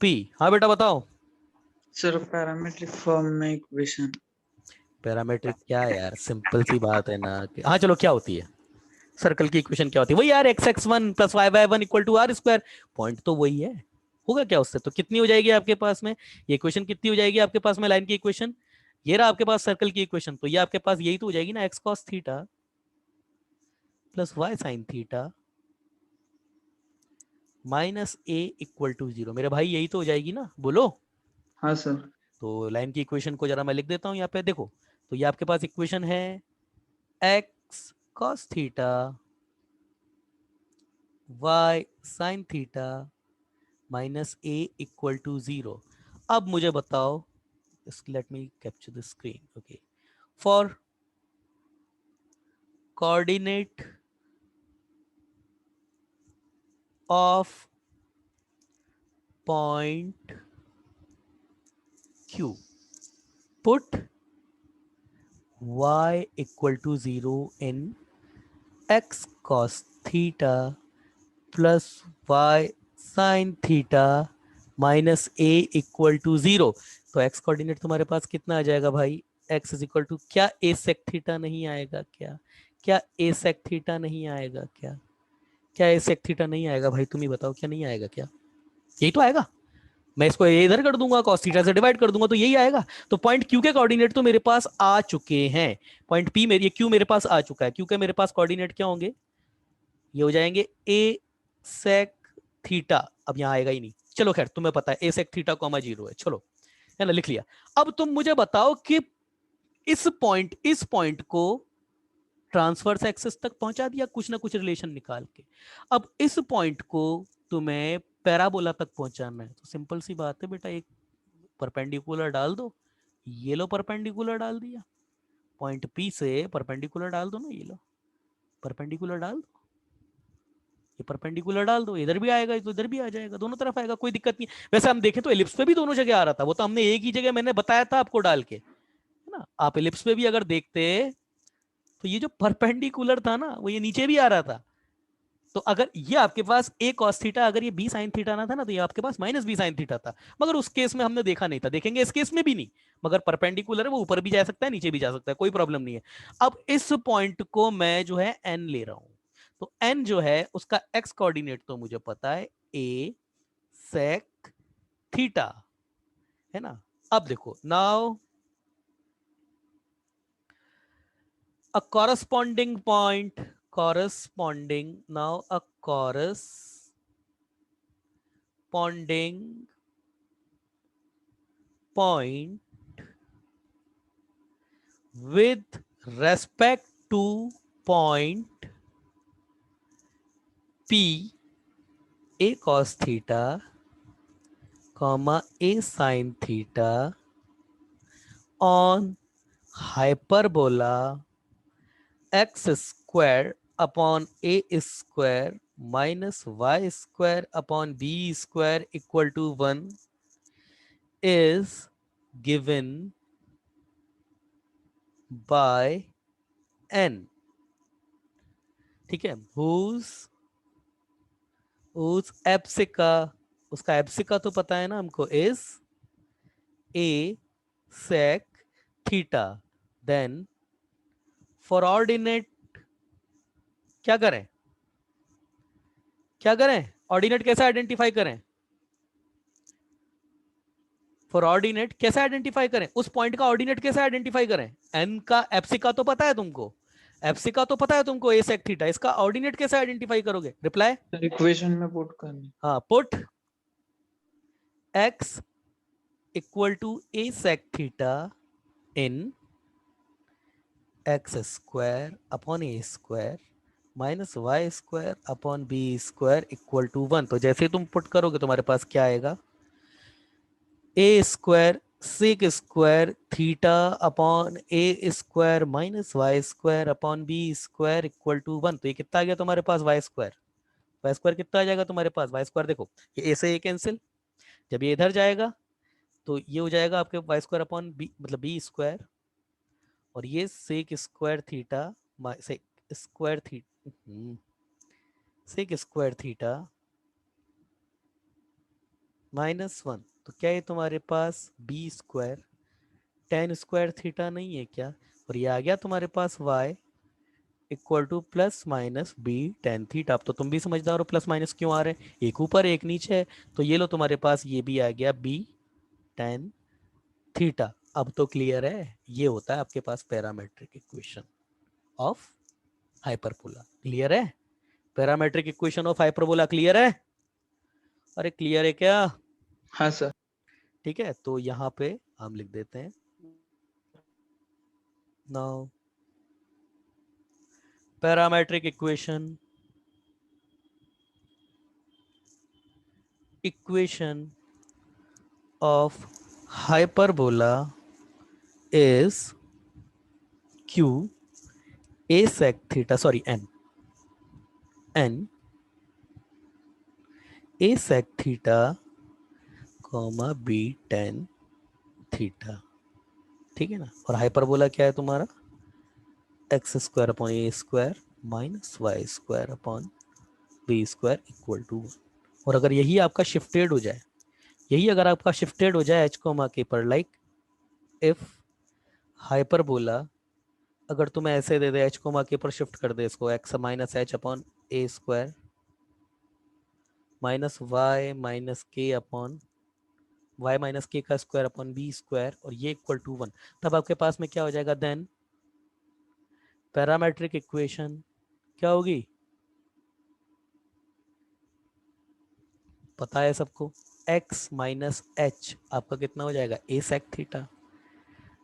P. हाँ बेटा बताओ। सर पैरामीट्रिक फॉर्म में इक्वेशन। पैरामीट्रिक क्या है यार, सिंपल सी बात है ना हाँ चलो, क्या होती है सर्कल की इक्वेशन, क्या होती है वही यार, x x one plus y y one equal to r square, point तो वही है। होगा क्या उससे, तो कितनी हो जाएगी आपके पास में ये इक्वेशन, कितनी हो जाएगी आपके पास में लाइन की इक्वेशन, ये रहा आपके पास सर्कल की इक्वेशन, तो ये आपके पास यही तो हो जाएगी ना, x cos theta plus y sine theta minus a equal to zero. मेरे भाई यही तो हो जाएगी ना, बोलो। हाँ सर। तो लाइन की इक्वेशन को जरा मैं लिख देता हूं यहाँ पे, देखो तो ये आपके पास इक्वेशन है x cos theta y sine theta minus a equal to zero. अब मुझे बताओ, let me capture the screen, okay, for coordinate of point Q, put y equal to 0 in x cos theta plus y sin theta minus a equal to 0। तो x coordinate तुम्हारे पास कितना आ जाएगा भाई, x is equal to, क्या ए sec theta नहीं आएगा क्या, क्या ए सेक थीटा नहीं आएगा क्या, क्या ए सेक थीटा नहीं आएगा भाई, तुम ही बताओ, क्या नहीं आएगा क्या, यही तो आएगा। मैं इसको ए इधर कर दूंगा, cos थीटा से डिवाइड कर दूंगा तो यही आएगा। तो पॉइंट क्यू के कोऑर्डिनेट तो मेरे पास आ चुके हैं, पॉइंट पी मेरे, ये क्यू मेरे पास आ चुका है, क्यू के मेरे पास कोऑर्डिनेट क्या होंगे, ये हो जाएंगे ए सेक थीटा, अब यहां आएगा ही नहीं, चलो खैर तुम्हें पता है ए सेक थीटा कॉमा 0 है, चलो है ना, लिख लिया। अब तुम मुझे बताओ कि इस पॉइंट को ट्रांसवर्स एक्सिस तक पहुंचा दिया कुछ ना कुछ रिलेशन निकाल के, अब इस पॉइंट को तुम्हें पैराबोला तक पहुंचाना है, तो सिंपल सी बात है बेटा, एक परपेंडिकुलर डाल दो, ये लो परपेंडिकुलर डाल दिया, पॉइंट पी से परपेंडिकुलर डाल दो ना, ये लो परपेंडिकुलर डाल दो, ये परपेंडिकुलर डाल दो, इधर भी आएगा तो इधर भी आ जाएगा, दोनों तरफ आएगा, कोई दिक्कत नहीं। वैसे हम देखें तो एलिप्स पे भी दोनों जगह आ रहा था, वो तो हमने एक ही जगह मैंने बताया था आपको डाल के, है ना, आप एलिप्स पे भी अगर देखते तो ये जो परपेंडिकुलर था ना वो ये नीचे भी आ रहा था। तो अगर ये आपके पास ए कॉस थीटा, अगर ये बी साइन थीटा ना था ना, तो ये आपके पास माइनस बी साइन थीटा था, मगर उस केस में हमने देखा नहीं था, देखेंगे इस केस में भी नहीं, मगर परपेंडिकुलर है वो ऊपर भी जा सकता है नीचे भी जा सकता है, कोई प्रॉब्लम नहीं है। अब इस पॉइंट को मैं जो है एन ले रहा हूं, तो एन जो है उसका एक्स कोऑर्डिनेट तो मुझे पता है ए सेक थीटा, है ना। अब देखो now a corresponding point, corresponding, now a corresponding point with respect to point P, a cos theta comma a sin theta on hyperbola x square upon a square minus y square upon b square equal to 1 is given by n, ठीक है, whose एप्सिका, उसका एप्सिका तो पता है ना हमको, is a sec theta, then for ordinate क्या करें, क्या करें, ऑर्डिनेट कैसे आइडेंटिफाई करें, फॉर ऑर्डिनेट कैसे आइडेंटिफाई करें, उस पॉइंट का ऑर्डिनेट कैसे आइडेंटिफाई करें, एन का एप्सिका तो पता है तुमको, एप्सिका तो पता है तुमको ए सेक थीटा, इसका ऑर्डिनेट कैसे आइडेंटिफाई करोगे, रिप्लाई, इक्वेशन में पुट करनी। हाँ, put x equal to a sec theta in x square upon a square minus y square upon b square equal to 1। तो जैसे तुम पुट करोगे तुम्हारे पास क्या आएगा, a square sec square theta upon a square minus y square upon b square equal to 1। तो ये कितना आ गया तुम्हारे पास, वाई स्क्वायर, वाई स्क्वायर कितना आ जाएगा तुम्हारे पास, वाई स्क्वायर देखो ये ए से ए कैंसिल, जब ये इधर जाएगा तो ये हो जाएगा आपके वाई स्क्वायर अपॉन बी, मतलब बी स्क्वायर, और ये sec square theta, sec square theta, sec square theta -1। तो क्या है तुम्हारे पास b square tan square theta नहीं है क्या, और ये आ गया तुम्हारे पास y equal to plus minus b tan theta. अब तो तुम भी समझदार हो, प्लस माइनस क्यों आ रहे हैं, एक ऊपर एक नीचे है, तो ये लो तुम्हारे पास ये भी आ गया बी टेन थीटा। अब तो क्लियर है, ये होता है आपके पास parametric equation of hyperbola, clear है, parametric equation of hyperbola clear है, अरे क्लियर है क्या, हाँ सर। ठीक है, तो यहाँ पे हम लिख देते हैं now parametric equation of hyperbola is q a sec theta, sorry n a sec theta comma b tan theta, ठीक है ना। और हाइपरबोला क्या है तुम्हारा, x square upon a square minus y square upon b square equal to 1। और अगर यही आपका शिफ्टेड हो जाए, यही अगर आपका शिफ्टेड हो जाए h कोमा के पर, लाइक इफ हाइपरबोला अगर तुम्हें ऐसे दे दे h कोमा के पर शिफ्ट कर दे इसको x minus H upon a square minus Y minus के अपॉन y माइनस के का स्क्वायर अपॉन बी स्क्वायर और ये इक्वल टू 1, तब आपके पास में क्या हो जाएगा? देन पैरामेट्रिक इक्वेशन क्या होगी? पता है सबको, x माइनस एच आपका कितना हो जाएगा? ए सेक थीटा,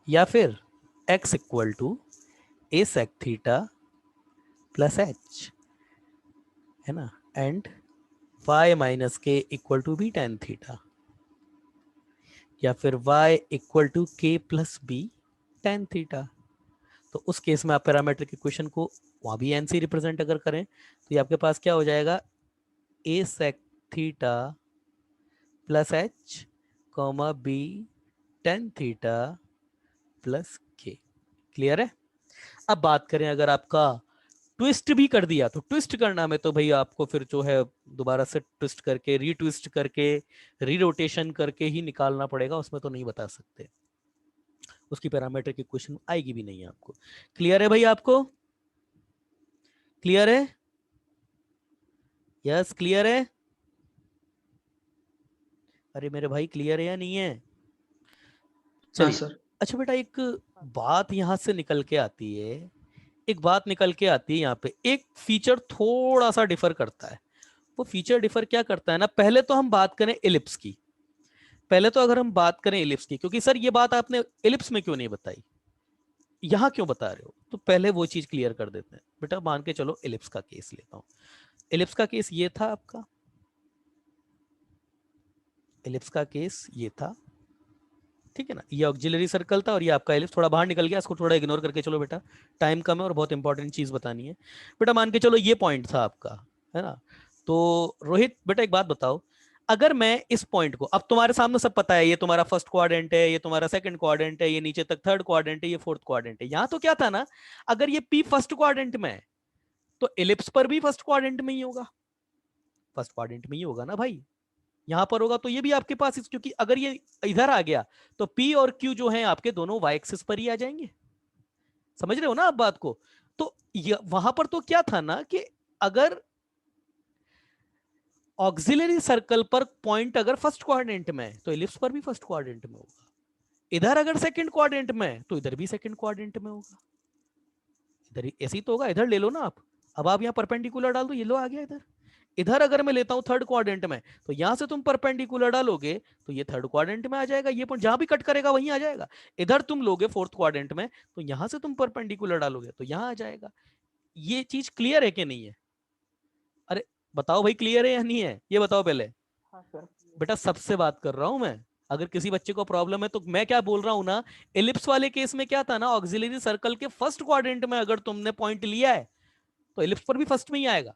या फिर x equal to a sec theta plus h, है ना, and y minus k equal to b tan theta, या फिर y equal to k plus b tan theta. तो उस केस में आप पैरामेट्रिक इक्वेशन को वहां भी एन से रिप्रेजेंट अगर करें तो ये आपके पास क्या हो जाएगा? A sec theta plus h comma b tan theta plus k. Clear है? अब बात करें अगर आपका ट्विस्ट भी कर दिया, तो ट्विस्ट करना में तो भाई आपको फिर जो है दोबारा से ट्विस्ट करके रीट्विस्ट करके रीरोटेशन करके ही निकालना पड़ेगा, उसमें तो नहीं बता सकते, उसकी पैरामीट्रिक इक्वेशन आएगी भी नहीं आपको। क्लियर है भाई? आपको क्लियर है? यस क्लियर है? अरे मेरे भाई क्लियर है या नहीं है? हाँ चलिए। सर। अच्छा बेटा, एक बात यहां से निकल के आती है, एक बात निकल के आती है यहाँ पे, एक फीचर थोड़ा सा डिफर करता है। वो फीचर डिफर क्या करता है ना, पहले तो हम बात करें इलिप्स की। पहले तो अगर हम बात करें इलिप्स की, क्योंकि सर ये बात आपने इलिप्स में क्यों नहीं बताई, यहां क्यों बता रहे हो, तो पहले वो चीज क्लियर कर देते हैं। बेटा मान के चलो इलिप्स का केस लेता हूं। इलिप्स का केस ये था आपका, इलिप्स का केस ये था, ठीक है ना, ये ऑक्सिलरी सर्कल था और ये आपका इलिप्स थोड़ा बाहर निकल गया, इसको थोड़ा इग्नोर करके चलो बेटा, टाइम कम है और बहुत इंपॉर्टेंट चीज बतानी है। बेटा मान के चलो ये पॉइंट था आपका, है ना। तो रोहित बेटा एक बात बताओ, अगर मैं इस पॉइंट को, अब तुम्हारे सामने सब पता है, ये तुम्हारा फर्स्ट क्वाड्रेंट है, ये तुम्हारा सेकंड क्वाड्रेंट है, ये नीचे तक थर्ड क्वाड्रेंट है, ये फोर्थ क्वाड्रेंट है। यहां तो क्या था ना, अगर ये पी फर्स्ट क्वाड्रेंट में है तो इलिप्स पर भी फर्स्ट क्वाड्रेंट में ही होगा, फर्स्ट क्वाड्रेंट में ही होगा ना भाई। यहां पर होगा तो ये भी आपके पास क्योंकि अगर ये इधर आ गया तो P और Q जो है आपके दोनों y एक्सिस पर ही आ जाएंगे। समझ रहे हो ना आप बात को? तो वहां पर तो क्या था ना कि अगर ऑक्सिलरी सर्कल पर पॉइंट अगर फर्स्ट क्वाड्रेंट में है तो इलिप्स पर भी फर्स्ट क्वाड्रेंट में होगा, इधर अगर सेकंड क्वाड्रेंट में है तो इधर भी सेकंड क्वाड्रेंट में होगा। इधर ऐसे ही तो होगा, इधर ले लो ना आप। अब आप यहाँ परपेंडिकुलर डाल दो, ये लो आ गया इधर। इधर अगर मैं लेता हूं थर्ड क्वाड्रेंट में, तो यहां से तुम परपेंडिकुलर डालोगे तो ये थर्ड क्वाड्रेंट में आ जाएगा, ये पॉइंट जहां भी कट करेगा वहीं आ जाएगा। इधर तुम लोगे फोर्थ क्वाड्रेंट में, तो यहां से तुम परपेंडिकुलर डालोगे तो यहां आ जाएगा। ये चीज क्लियर है कि नहीं है? अरे बताओ भाई, क्लियर है या नहीं है, ये बताओ पहले। हाँ सर। बेटा सबसे बात कर रहा हूं मैं, अगर किसी बच्चे को प्रॉब्लम है तो मैं क्या बोल रहा हूं ना, एलिप्स वाले केस में क्या था ना, ऑक्सिलरी सर्कल के फर्स्ट क्वाड्रेंट में अगर तुमने पॉइंट लिया है तो एलिप्स पर भी फर्स्ट में ही आएगा,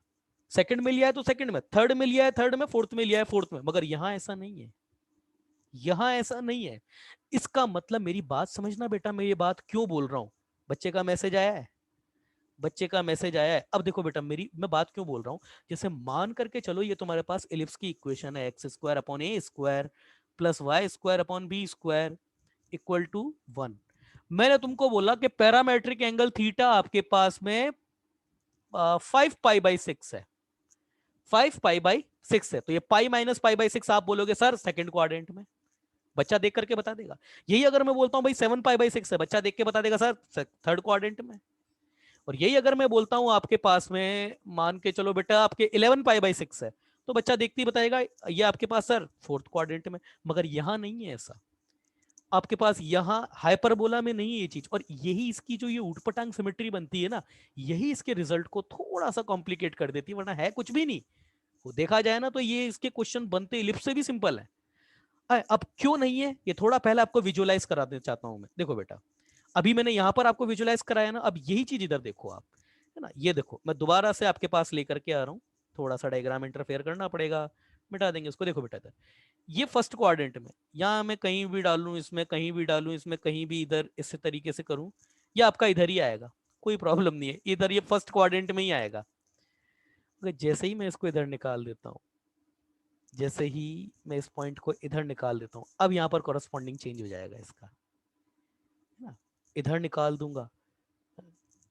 सेकंड में लिया है तो सेकंड में, थर्ड में लिया है थर्ड में, फोर्थ में लिया है फोर्थ में। मगर यहां ऐसा नहीं है, यहां ऐसा नहीं है। इसका मतलब, मेरी बात समझना बेटा, मैं ये बात क्यों बोल रहा हूं। बच्चे का मैसेज आया है, बच्चे का मैसेज आया है। अब देखो बेटा, मेरी मैं बात क्यों बोल रहा हूं, जैसे मान करके चलो ये तुम्हारे पास इलिप्स की इक्वेशन है, x square upon a square plus y square upon b square equal to 1। मैंने तुमको बोला कि पैरामेट्रिक एंगल थीटा आपके पास में 5 पाई/6 है, 5 पाई/6 है, तो ये पाई माइनस पाई/6 आप बोलोगे सर सेकंड क्वाड्रेंट में, बच्चा देख करके बता देगा। यही अगर मैं बोलता हूं भाई 7 पाई/6 है, बच्चा देख के बता देगा सर थर्ड क्वाड्रेंट में। और यही अगर मैं बोलता हूं आपके पास में, मान के चलो बेटा आपके 11 पाई/6 है, तो बच्चा देखते ही बताएगा ये आपके पास सर फोर्थ क्वाड्रेंट में। मगर यहां नहीं है ऐसा, आपके पास यहां हाइपरबोला में नहीं है ये चीज, और यही इसकी जो ये ऊटपटांग सिमेट्री बनती है ना, यही इसके रिजल्ट को थोड़ा सा कॉम्प्लिकेट कर देती है, वरना है कुछ भी नहीं। वो देखा जाए ना तो ये इसके क्वेश्चन बनते इलिप्स से भी सिंपल है। अब क्यों नहीं है ये थोड़ा पहले आपको विजुअलाइज करा देना चाहता हूं मैं। देखो बेटा, अभी मैंने यहां पर आपको विजुअलाइज कराया ना, अब यही चीज इधर देखो आप, है ना, ये देखो मैं दोबारा से आपके पास लेकर के आ रहा हूं, थोड़ा सा डायग्राम इंटरफेयर करना पड़ेगा, मिटा देंगे इसको। देखो बेटा इधर ये फर्स्ट क्वाड्रेंट में, यहां मैं कहीं भी डालूं, इसमें कहीं भी डालूं, इसमें कहीं भी, इधर इस तरीके से करूं, ये आपका इधर ही आएगा, कोई प्रॉब्लम नहीं है, इधर ये फर्स्ट क्वाड्रेंट में ही आएगा। जैसे ही मैं इसको इधर निकाल देता हूं, जैसे ही मैं इस पॉइंट को इधर निकाल देता हूँ, अब यहाँ पर कॉरस्पॉन्डिंग चेंज हो जाएगा इसका, है ना। इधर निकाल दूंगा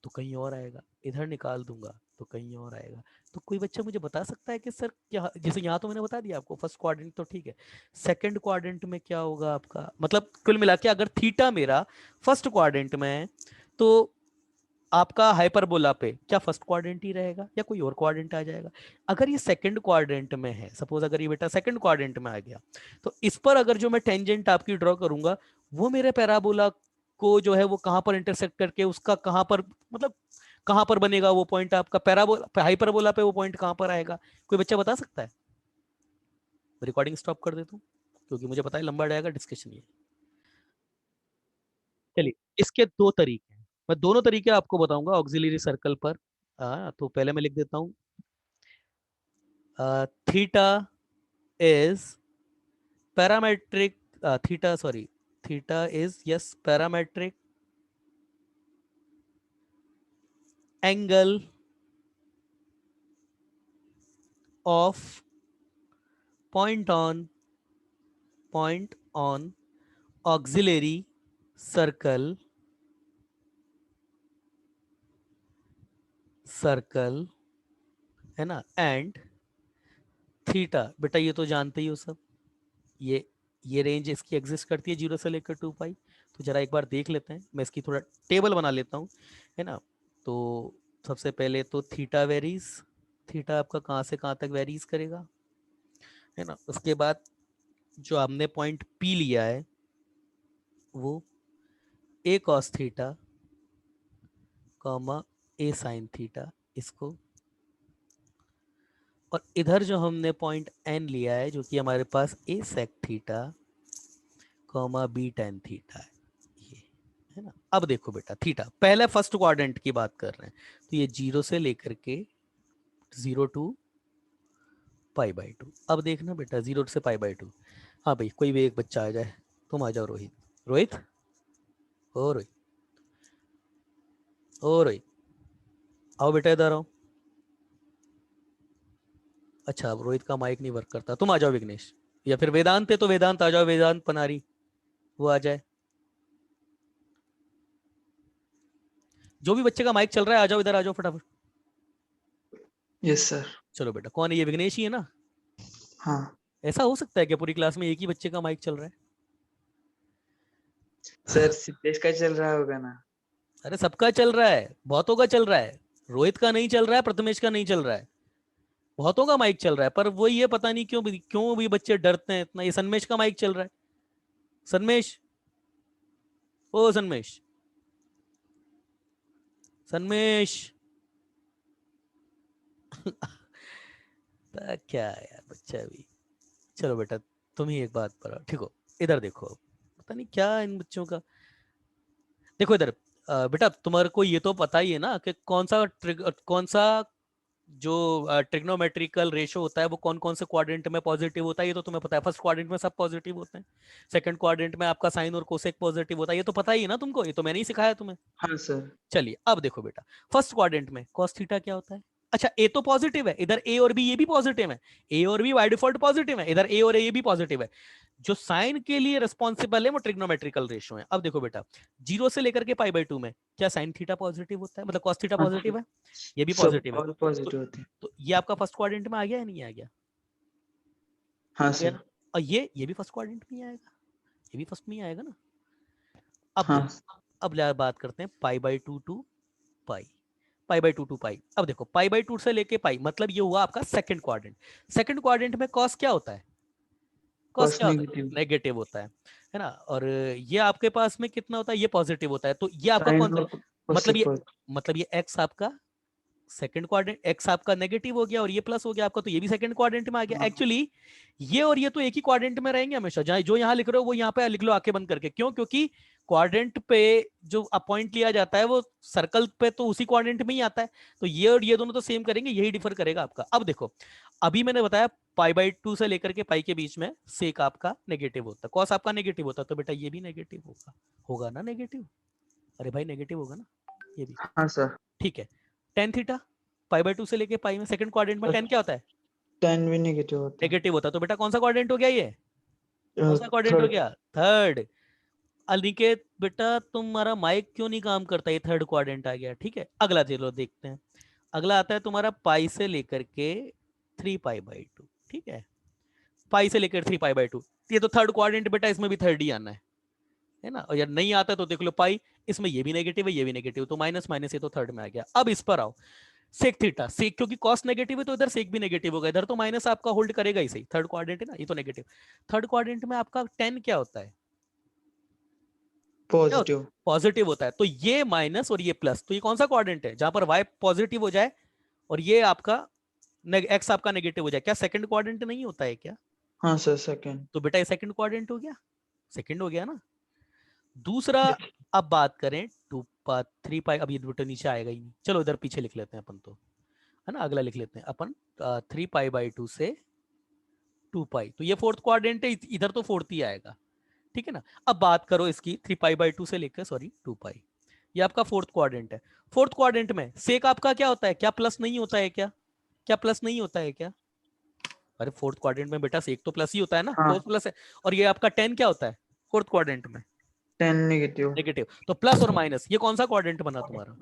तो कहीं और आएगा, इधर निकाल दूंगा तो कहीं और आएगा। तो कोई बच्चा मुझे बता सकता है कि सर क्या, जैसे यहाँ तो मैंने बता दिया आपको फर्स्ट क्वाड्रेंट तो ठीक है, सेकंड क्वाड्रेंट में क्या होगा आपका, मतलब कुल मिला के अगर थीटा मेरा फर्स्ट क्वाड्रेंट में है तो आपका हाइपरबोला पे क्या फर्स्ट क्वाड्रेंट ही रहेगा या कोई और क्वाड्रेंट आ जाएगा। अगर ये सेकंड क्वाड्रेंट में है, सपोज अगर ये बेटा सेकंड क्वाड्रेंट में आ गया, तो इस पर अगर जो मैं टेंजेंट आपकी ड्रॉ करूंगा वो मेरे पैराबोला को जो है वो कहां पर इंटरसेक्ट करके उसका कहां पर, मतलब कहां पर बनेगा वो पॉइंट आपका पैराबोला हाइपरबोला पे, वो पॉइंट कहां पर आएगा, कोई बच्चा बता सकता है। रिकॉर्डिंग स्टॉप कर देता हूँ क्योंकि मुझे पता है लंबा जाएगा डिस्कशन ये। चलिए, इसके दो तरीके हैं, मैं दोनों तरीके आपको बताऊंगा ऑक्सिलरी सर्कल पर। तो पहले मैं लिख देता हूँ theta is parametric, theta sorry, theta is yes parametric angle of point on auxiliary circle है ना, एंड थीटा, बेटा ये तो जानते ही हो सब, ये ये रेंज इसकी एग्जिस्ट करती है 0 से लेकर 2 पाई। तो जरा एक बार देख लेते हैं, मैं इसकी थोड़ा टेबल बना लेता हूँ, है ना। तो सबसे पहले तो थीटा वेरीज, थीटा आपका कहाँ से कहाँ तक वेरीज करेगा, है ना। उसके बाद जो हमने पॉइंट पी लिया है वो ए कॉस थीटा कॉमा ए साइन थीटा, इसको, और इधर जो हमने पॉइंट एन लिया है जो कि हमारे पास a sec theta comma b tan theta है, ये, है ना। अब देखो बेटा थीटा पहले फर्स्ट क्वाड्रेंट की बात कर रहे हैं, तो ये 0 से लेकर के 0 टू पाई/2। अब देखना बेटा 0 से पाई/2। हाँ भाई कोई भी एक बच्चा आ जाए, तुम आ जाओ रोहित, रोहित, ओ रोहित, ओ रोहित, आओ बेटा इधर आओ। अच्छा अब रोहित का माइक नहीं वर्क करता, तुम आ जाओ विघ्नेश, या फिर वेदांत है तो वेदांत आ जाओ, वेदांत पनारी वो आ जाए, जो भी बच्चे का माइक चल रहा है आ जाओ इधर, आ जाओ फटाफट। Yes sir. चलो बेटा, कौन है ये, विघ्नेश ही है ना। हाँ ऐसा हो सकता है कि पूरी क्लास में एक ही बच्चे का माइक चल रहा है। सर, सिद्धेश का चल रहा होगा ना। अरे सबका चल रहा है, बहुतों का चल रहा है, रोहित का नहीं चल रहा है, प्रथमेश का नहीं चल रहा है, बहुतों का माइक चल रहा है। पर वो ये पता नहीं क्यों क्यों भी बच्चे डरते हैं इतना, ये सन्मेश का माइक चल रहा है, सन्मेश, ओ सन्मेश, सन्मेश क्या है यार बच्चा भी। चलो बेटा तुम ही एक बात पर ठीक हो, इधर देखो, पता नहीं क्या इन बच्चों का। देखो इधर, बेटा तुम्हारे को ये तो पता ही है ना कि कौन सा जो ट्रिग्नोमेट्रिकल रेशो होता है वो कौन कौन से क्वाड्रेंट में पॉजिटिव होता है, ये तो तुम्हें पता है। फर्स्ट क्वाड्रेंट में सब पॉजिटिव होते हैं, सेकंड क्वाड्रेंट में आपका साइन और कोसेक पॉजिटिव होता है, ये तो पता ही है ना तुमको, ये तो मैंने ही सिखाया तुम्हें। हाँ सर। चलिए अब देखो बेटा, फर्स्ट क्वाड्रेंट में cos थीटा क्या होता है। अच्छा ए तो पॉजिटिव है, इधर ए और बी ये भी पॉजिटिव है, ए और बी बाय डिफॉल्ट पॉजिटिव है, इधर ए और ए भी पॉजिटिव है। जो साइन के लिए रिस्पॉन्सिबल है वो ट्रिग्नोमेट्रिकल रेशियो है। अब देखो बेटा 0 से लेकर के पाई/2 में क्या साइन थीटा पॉजिटिव होता है, मतलब cos थीटा हाँ पॉजिटिव है, ये भी सब पॉजिटिव है। ऑल तो, पॉजिटिव होते हैं। तो ये आपका फर्स्ट क्वाड्रेंट में आ गया या नहीं आ गया, हाँ आ गया सर। ना। और ये भी फर्स्ट क्वाड्रेंट में ही आएगा, ये भी फर्स्ट में ही आएगा ना। अब हाँ देखो, अब बात करते हैं पाई/2 टू पाई, पाई/2 टू पाई। अब देखो पाई/2 से लेके पाई, मतलब ये हुआ आपका सेकंड क्वाड्रेंट। सेकंड क्वाड्रेंट में कॉस क्या होता है, कॉस कॉस क्या होता है, नेगेटिव। नेगेटिव होता है ना। और ये आपके पास में कितना होता है, ये पॉजिटिव होता है। तो ये आपका कौन साइन सा, और मतलब कोसेक ये, पॉजिटिव। मतलब ये एक्स आपका सेकंड क्वाड्रेंट, एक्स आपका नेगेटिव हो गया और ये प्लस हो गया आपका, तो ये भी सेकंड क्वाड्रेंट में आ गया। हाँ एक्चुअली ये और ये तो एक ही क्वाड्रेंट में रहेंगे हमेशा, जहां जो यहाँ लिख रहे हो वो यहाँ पे लिख लो आंखें बंद करके। क्यों, क्योंकि क्वाड्रेंट पे जो पॉइंट लिया जाता है वो सर्कल पे तो उसी क्वाड्रेंट में ही आता है। तो ये और ये दोनों तो सेम करेंगे, यही डिफर करेगा आपका। अब देखो, अभी मैंने बताया पाई/2 से लेकर के पाई के बीच में सेक आपका नेगेटिव होता है, कॉस आपका नेगेटिव होता है, तो बेटा ये भी नेगेटिव होगा, होगा ना नेगेटिव, अरे भाई नेगेटिव होगा ना ये भी। हाँ सर। ठीक है, टेन थीटा पाई/2 से लेके पाई में सेकंड क्वाड्रेंट में टेन क्या होता है, 10 भी नेगेटिव होता है। नेगेटिव होता है, तो बेटा कौन सा क्वाड्रेंट हो गया ये? कौन सा क्वाड्रेंट हो थर्ड। गया? थर्ड। अनिकेत बेटा तुम्हारा माइक क्यों नहीं काम करता? ये थर्ड क्वाड्रेंट आ गया। ठीक है, अगला चलो देखते हैं। अगला आता है तुम्हारा पाई से लेकर के 3π/2। ठीक है, पाई से लेकर 3π/2। ये तो थर्ड क्वाड्रेंट बेटा, इसमें भी थर्ड ही आना है ना। और यार नहीं आता तो देख लो पाई, इसमें ये भी नेगेटिव है, ये भी नेगेटिव, तो माइनस माइनस ये तो थर्ड में आ गया। अब इस पर आओ, सेक थीटा। सेक क्योंकि कॉस नेगेटिव है तो इधर सेक भी नेगेटिव होगा, इधर तो माइनस आपका होल्ड करेगा ही सही, थर्ड क्वाड्रेंट है ना, ये तो नेगेटिव। थर्ड क्वाड्रेंट में आपका 10 क्या होता है? पॉजिटिव। पॉजिटिव होता है। तो ये माइनस और ये प्लस, तो ये कौन सा क्वाड्रेंट है जहां पर y पॉजिटिव हो जाए और ये आपका x आपका नेगेटिव हो जाए? क्या सेकंड क्वाड्रेंट नहीं होता है क्या? हाँ सर, सेकंड। तो बेटा ये सेकंड क्वाड्रेंट हो गया, सेकंड हो गया ना। दूसरा, अब बात करें 3π, अब ये बेटा नीचे आएगा ही नहीं, चलो इधर पीछे लिख लेते हैं अपन तो, है ना। अगला लिख लेते हैं अपन 3π/2 से 2π, तो ये फोर्थ क्वाड्रेंट है, इधर तो फोर्थ ही आएगा। ठीक है ना। अब बात करो इसकी 3π/2 से लेकर, सॉरी 2π, ये आपका फोर्थ क्वाड्रेंट है। फोर्थ क्वाड्रेंट में सेक आपका क्या होता है? क्या प्लस नहीं होता है क्या? क्या प्लस नहीं होता है क्या? अरे फोर्थ क्वाड्रेंट में बेटा सेक तो प्लस ही होता है ना, हाँ। फोर्थ प्लस है। और ये आपका 10 क्या होता है फोर्थ क्वाड्रेंट में? 10 नेगेटिव। नेगेटिव। तो प्लस और माइनस, ये कौन सा क्वाड्रेंट बना तुम्हारा?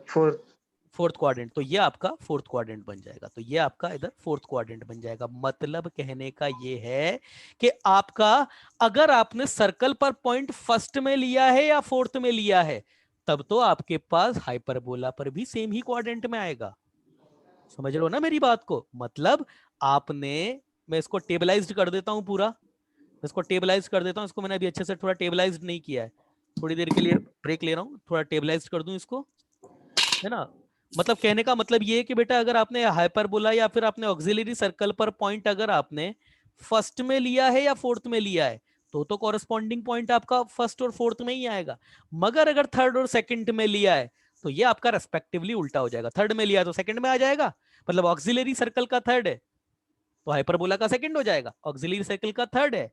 फोर्थ। Fourth quadrant. तो ये आपका फोर्थ क्वाड्रेंट बन जाएगा, तो ये आपका इधर फोर्थ क्वाड्रेंट बन जाएगा। मतलब कहने का ये है कि आपका, अगर आपने सर्कल पर पॉइंट फर्स्ट में लिया है या फोर्थ में लिया है, तब तो आपके पास हाइपरबोला पर भी सेम ही क्वाड्रेंट में आएगा। समझ रहे हो ना मेरी बात को? मतलब आपने, मैं इसको टेबलाइज्ड कर देता हूं पूरा, इसको टेबलाइज कर देता हूं। इसको मैंने अभी अच्छे से थोड़ा टेबलाइज नहीं किया है, थोड़ी देर के लिए ब्रेक ले रहा हूं, थोड़ा टेबलाइज कर दूं इसको, है ना। मतलब कहने का मतलब ये है कि बेटा अगर आपने हाइपरबोला या फिर आपने ऑक्सिलरी सर्कल पर पॉइंट अगर आपने फर्स्ट में लिया है या फोर्थ में लिया है, तो कॉरेस्पॉन्डिंग पॉइंट आपका फर्स्ट और फोर्थ में ही आएगा। मगर अगर थर्ड और सेकंड में लिया है तो ये आपका रेस्पेक्टिवली उल्टा हो जाएगा। थर्ड में लिया तो सेकंड में आ जाएगा, मतलब ऑक्सिलरी सर्कल का थर्ड है तो हाइपरबोला का सेकंड हो जाएगा। ऑक्सिलरी सर्कल का थर्ड है,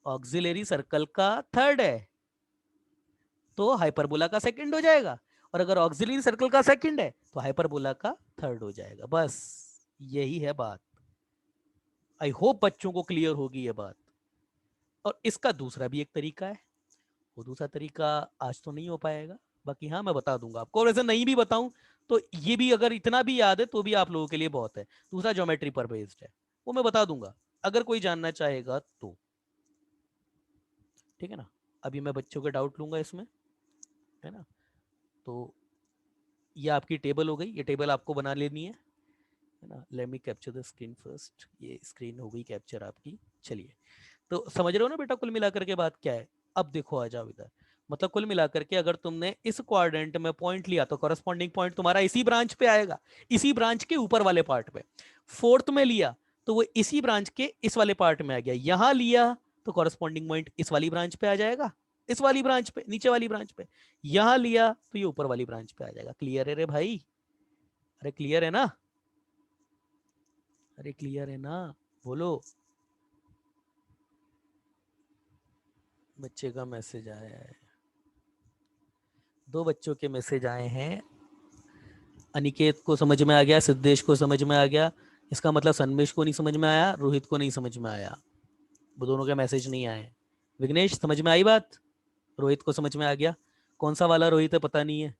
ऑक्सिलरी सर्कल का थर्ड है तो हाइपरबोला का सेकंड हो जाएगा। और अगर ऑक्सिलरी सर्कल का सेकंड है तो हाइपरबोला का थर्ड हो जाएगा। बस यही है बात। आई होप बच्चों को क्लियर होगी ये बात। और इसका दूसरा भी एक तरीका है, वो दूसरा तरीका आज तो नहीं हो पाएगा, बाकी हाँ मैं बता दूंगा आपको। और वैसे नहीं भी बताऊं तो ये भी, अगर इतना भी याद है तो भी आप लोगों के लिए बहुत है। दूसरा ज्योमेट्री पर बेस्ड है, वो मैं बता दूंगा अगर कोई जानना चाहेगा तो। ठीक है ना। अभी मैं बच्चों के डाउट लूंगा इसमें, है ना। तो ये आपकी टेबल हो गई, ये टेबल आपको बना लेनी है ना। Late me capture the screen first. ये स्क्रीन हो गई कैप्चर आपकी। चलिए, तो समझ रहे हो ना बेटा कुल मिलाकर के बात क्या है? अब देखो आ जाओ इधर। मतलब कुल मिलाकर के अगर तुमने इस क्वाड्रेंट में पॉइंट लिया तो कॉरेस्पॉन्डिंग पॉइंट तुम्हारा इसी ब्रांच पे आएगा, इसी ब्रांच के ऊपर वाले पार्ट पे। फोर्थ में लिया तो वो इसी ब्रांच के इस वाले पार्ट में आ गया। यहां लिया तो कॉरेस्पॉन्डिंग पॉइंट इस वाली ब्रांच पे आ जाएगा, इस वाली ब्रांच पे, नीचे वाली ब्रांच पे। यहां लिया तो ये ऊपर वाली ब्रांच पे आ जाएगा। क्लियर है रे भाई? अरे क्लियर है ना? अरे क्लियर है ना? बोलो। बच्चे का मैसेज आया है, दो बच्चों के मैसेज आए हैं। अनिकेत को समझ में आ गया, सिद्धेश को समझ में आ गया। इसका मतलब सन्मेश को नहीं समझ में आया, रोहित को नहीं समझ में आया, वो दोनों के मैसेज नहीं आए। विघ्नेश समझ में आई बात? रोहित को समझ में आ गया? कौन सा वाला रोहित है पता नहीं है।